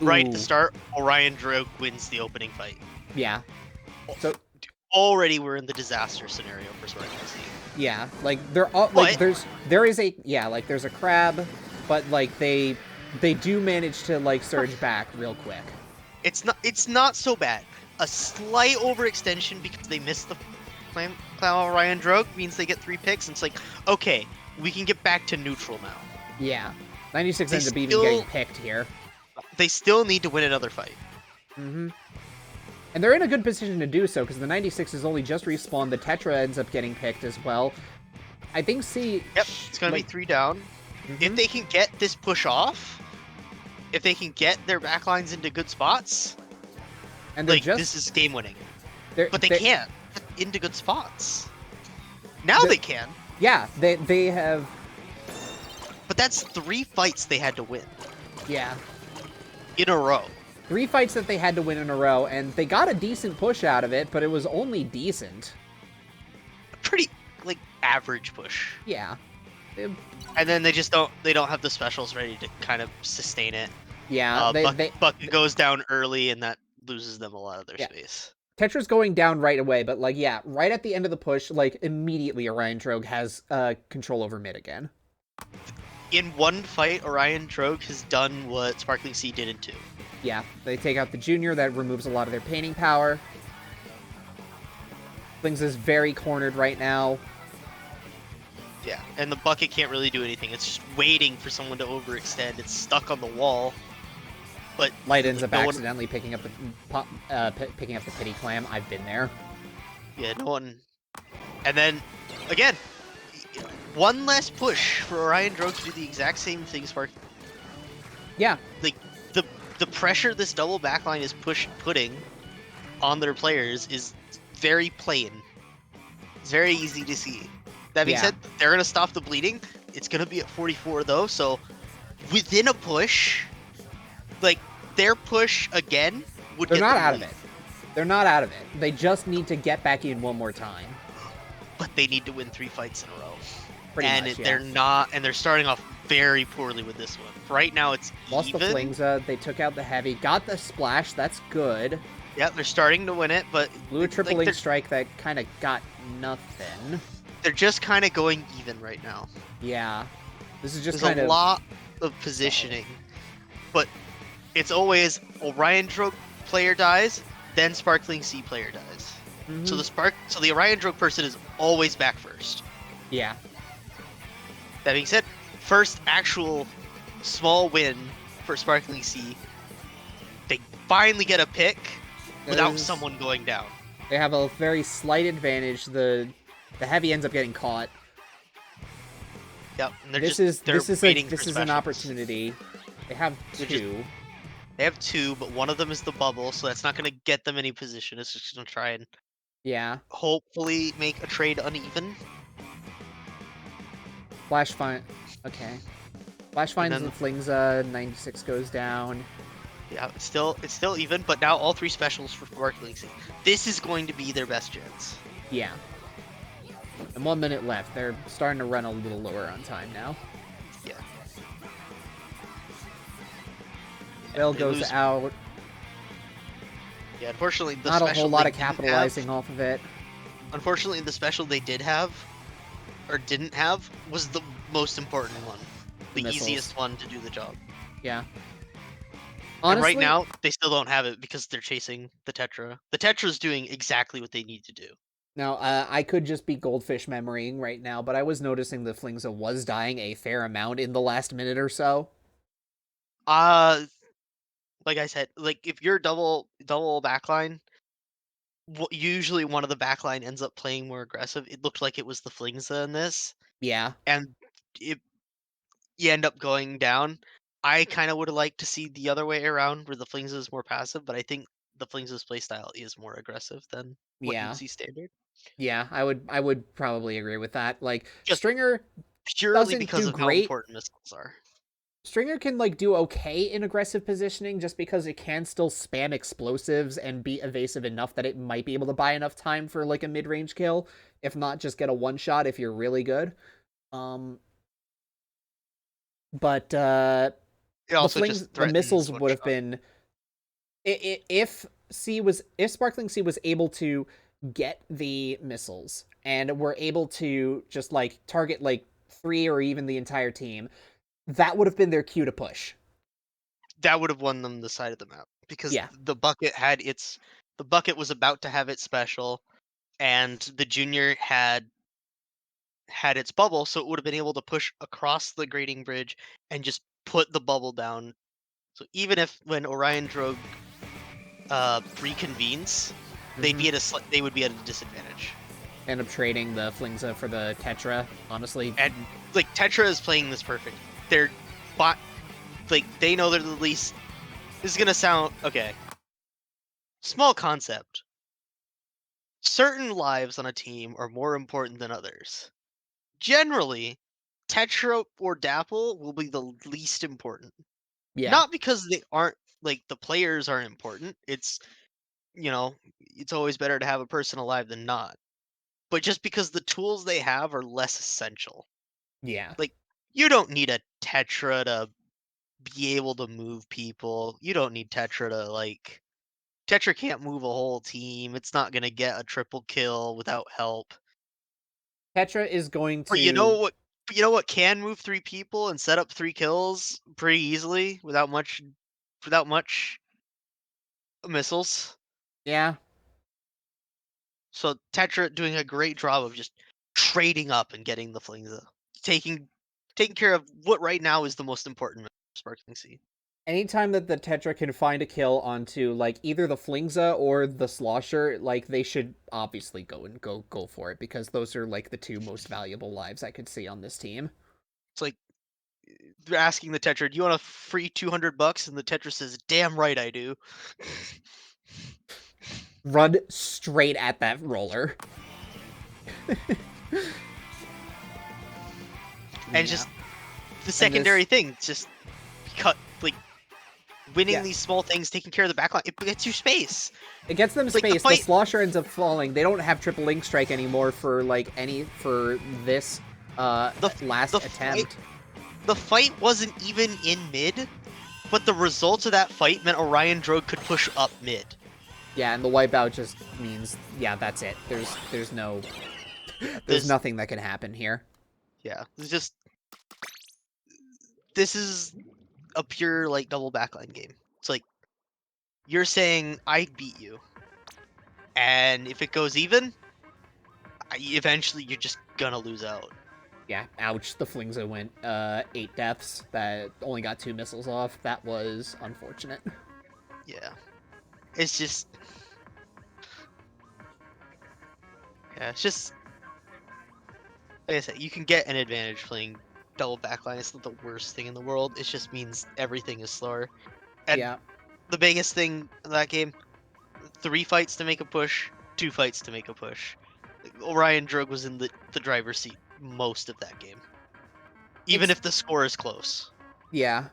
right at the start, Orion Drogue wins the opening fight. Yeah. So already we're in the disaster scenario for Sparkling Sea. Yeah, like they're all like there's a crab, but like they do manage to like surge back real quick. It's not so bad. A slight overextension because they missed the Clown Orion Drogue means they get 3 picks, and it's like, okay, we can get back to neutral now. Yeah. 96 ends up even getting picked here. They still need to win another fight. Mm-hmm. And they're in a good position to do so, because the 96 is only just respawned. The Tetra ends up getting picked as well. I think Yep, it's going to be 3 down. Mm-hmm. If they can get this push off, if they can get their backlines into good spots, and this is game winning. But they can't get into good spots. Now they can. Yeah, they have. But that's 3 fights they had to win. Yeah. In a row. 3 fights that they had to win in a row, and they got a decent push out of it, but it was only decent. A pretty, average push. Yeah. And then they don't have the specials ready to kind of sustain it. Yeah. Bucket goes down early, and that loses them a lot of their space. Tetra's going down right away, but, right at the end of the push, immediately Orion Drogue has control over mid again. In one fight, Orion Drogue has done what Sparkling Sea did in 2. Yeah, they take out the Junior. That removes a lot of their painting power. Flings is very cornered right now. Yeah, and the bucket can't really do anything. It's just waiting for someone to overextend. It's stuck on the wall. But Light ends up accidentally picking up the pity clam. I've been there. Yeah, no one. And then again, one less push for Orion Drogue to do the exact same thing Spark. Yeah. The pressure this double backline is putting on their players is very plain. It's very easy to see. That being said, they're going to stop the bleeding. It's going to be at 44 though, so within a push, their push again would They're not out of it. They're not out of it. They just need to get back in one more time. But they need to win 3 fights in a row. Pretty much, they're not, and they're starting off very poorly with this one. Right now, it's Lost the even. Flingza, they took out the heavy, got the splash, that's good. Yeah, they're starting to win it, but Blew a triple like, link strike that kind of got nothing. they're just kind of going even right now. Yeah. This is just There's kind a of... lot of positioning, but it's always Orion Drogue player dies, then Sparkling Sea player dies. Mhm. So the Orion Drogue person is always back first. Yeah. That being said, first actual small win for Sparkling Sea. They finally get a pick without someone going down. They have a very slight advantage. The heavy ends up getting caught. Yep, and they're This is waiting for an specials. opportunity. They have two. They have two, but one of them is the bubble, so that's not going to get them any position. It's just going to try and hopefully make a trade uneven. Flash find. Okay. Flash finds the Flingza. 96 goes down. Yeah, it's still even, but now all three specials for Sparkling Sea. This is going to be their best chance. Yeah. And 1 minute left. They're starting to run a little lower on time now. Yeah. Bill goes out. Yeah, unfortunately, the not a special whole lot of capitalizing off of it. Unfortunately, the special they did have, or didn't have, was the most important one. The easiest one to do the job. Yeah. Honestly, and right now, they still don't have it because they're chasing the Tetra. The Tetra's doing exactly what they need to do. Now, I could just be goldfish memorying right now, but I was noticing the Flingza was dying a fair amount in the last minute or so. Like I said, like if you're double backline, usually one of the backline ends up playing more aggressive. It looked like it was the Flingza in this. Yeah. And you end up going down. I kind of would have liked to see the other way around, where the Flingza is more passive, but I think the Flingza's playstyle is more aggressive than what you'd see standard. Yeah, I would probably agree with that. Like, Just Stringer purely because of how important missiles are. Stringer can, like, do okay in aggressive positioning just because it can still spam explosives and be evasive enough that it might be able to buy enough time for, like, a mid-range kill, if not just get a one-shot if you're really good. But, it also the missiles would have been... If Sparkling Sea was able to get the missiles and were able to just, like, target, like, 3 or even the entire team, that would have been their cue to push. That would have won them the side of the map because the bucket was about to have its special, and the junior had its bubble, so it would have been able to push across the grading bridge and just put the bubble down. So even if when Orion Drogue reconvenes, they would be at a disadvantage. End up trading the Flingza for the Tetra, honestly. And like Tetra is playing this perfect. They're they know they're the least. This is gonna sound okay. Small concept. Certain lives on a team are more important than others. Generally, Tetra or Dapple will be the least important. Yeah. Not because they aren't, like, the players aren't important. It's, it's always better to have a person alive than not. But just because the tools they have are less essential. Yeah. Like, you don't need a Tetra to be able to move people. You don't need Tetra to, like... Tetra can't move a whole team. It's not going to get a triple kill without help. Tetra is going to... But you know what can move 3 people and set up 3 kills pretty easily without much missiles? Yeah. So Tetra doing a great job of just trading up and getting the Flingza. Taking care of what right now is the most important Sparkling Sea. Anytime that the Tetra can find a kill onto, like, either the Flingza or the Slosher, like, they should obviously go for it, because those are, like, the 2 most valuable lives I could see on this team. It's like they're asking the Tetra, "Do you want a free $200?" And the Tetra says, "Damn right I do." Run straight at that roller. And just the secondary thing, just cut, like, winning these small things, taking care of the backline, it gets you space. It gets them space. The Slosher ends up falling. They don't have triple link strike anymore for, like, for this last attempt. the fight wasn't even in mid, but the results of that fight meant Orion Drogue could push up mid. Yeah, and the wipeout just means, yeah, that's it. There's no, there's nothing that can happen here. Yeah, this is a pure like double backline game. It's like you're saying I beat you, and if it goes even, eventually you're just gonna lose out. Yeah, ouch. The Flingza went 8 deaths. That only got 2 missiles off. That was unfortunate. Yeah, it's just it's just like I said, you can get an advantage playing double backline. It's not the worst thing in the world. It just means everything is slower. And Yeah. the biggest thing in that game, 3 fights to make a push, 2 fights to make a push. Orion Drogue was in the driver's seat most of that game. Even if the score is close. Yeah.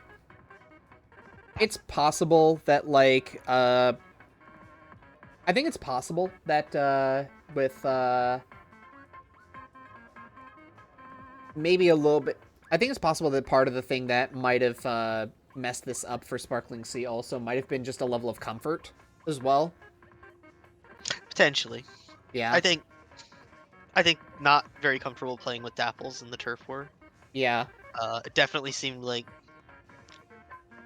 It's possible that, like, I think it's possible that, with, maybe a little bit... I think it's possible that part of the thing that might have, messed this up for Sparkling Sea also might have been just a level of comfort as well. Potentially. Yeah. I think not very comfortable playing with Dapples in the turf war. Yeah. It definitely seemed like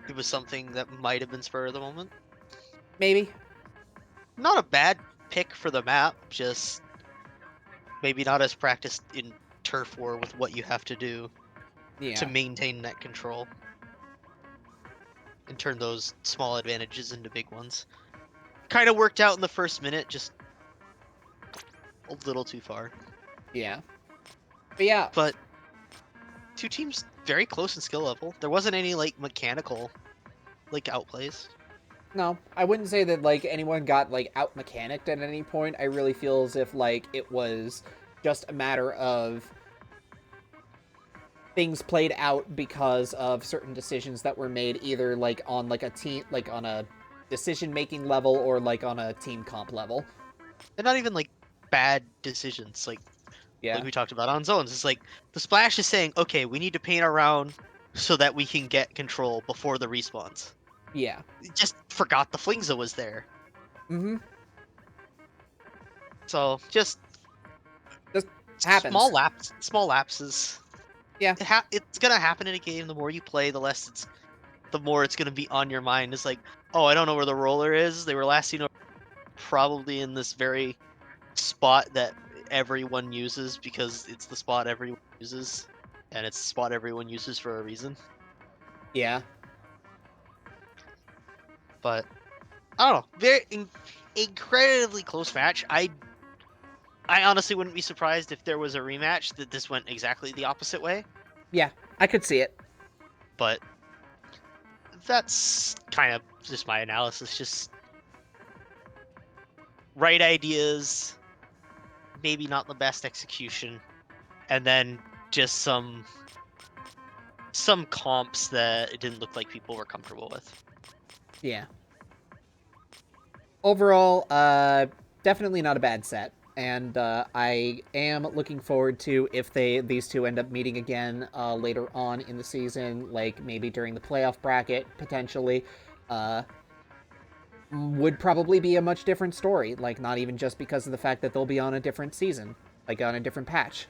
it was something that might have been spur of the moment. Maybe. Not a bad pick for the map, just maybe not as practiced in turf war with what you have to do to maintain net control and turn those small advantages into big ones. Kind of worked out in the first minute, just a little too far. Yeah. But yeah. But 2 teams very close in skill level. There wasn't any like mechanical like outplays. No, I wouldn't say that, like, anyone got, like, out-mechanicked at any point. I really feel as if, like, it was just a matter of things played out because of certain decisions that were made, either, like, on, like, a team, like, on a decision-making level or, like, on a team comp level. And not even like bad decisions, like Yeah. we talked about on zones. It's like the splash is saying, okay, we need to paint around so that we can get control before the respawns. Yeah. Just forgot the Flingza was there. Mm-hmm. So just Happens. small lapses. Yeah. It's gonna happen in a game. The more you play, the more it's gonna be on your mind. It's like, oh, I don't know where the roller is. They were last seen probably in this very spot that everyone uses because it's the spot everyone uses, and it's the spot everyone uses for a reason. Yeah. But I don't know. Very incredibly close match. I honestly wouldn't be surprised if there was a rematch that this went exactly the opposite way. Yeah, I could see it. But that's kind of just my analysis. Just right ideas, maybe not the best execution, and then just some comps that it didn't look like people were comfortable with. Yeah. Overall, definitely not a bad set. And I am looking forward to if these two end up meeting again later on in the season, like maybe during the playoff bracket, potentially. Would probably be a much different story. Like, not even just because of the fact that they'll be on a different season, like on a different patch.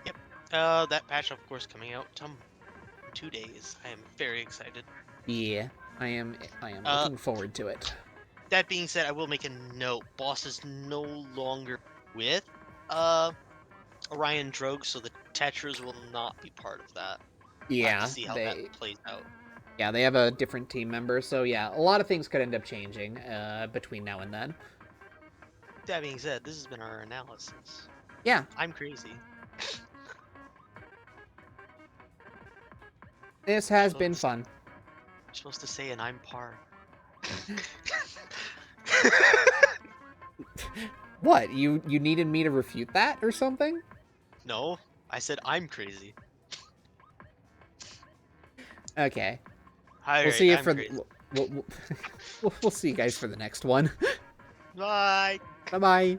Yep. That patch, of course, coming out in 2 days. I am very excited. Yeah, I am looking forward to it. That being said, I will make a note. Boss is no longer with Orion Drogue, so the Tetras will not be part of that. We'll have Yeah, to see how that plays out. Yeah, they have a different team member, so yeah, a lot of things could end up changing between now and then. That being said, this has been our analysis. Yeah. I'm crazy. This has been fun. You're supposed to say, and I'm par. What? You needed me to refute that or something? No, I said I'm crazy. Okay. All We'll see you I'm for crazy. we'll see you guys for the next one. Bye. Bye-bye.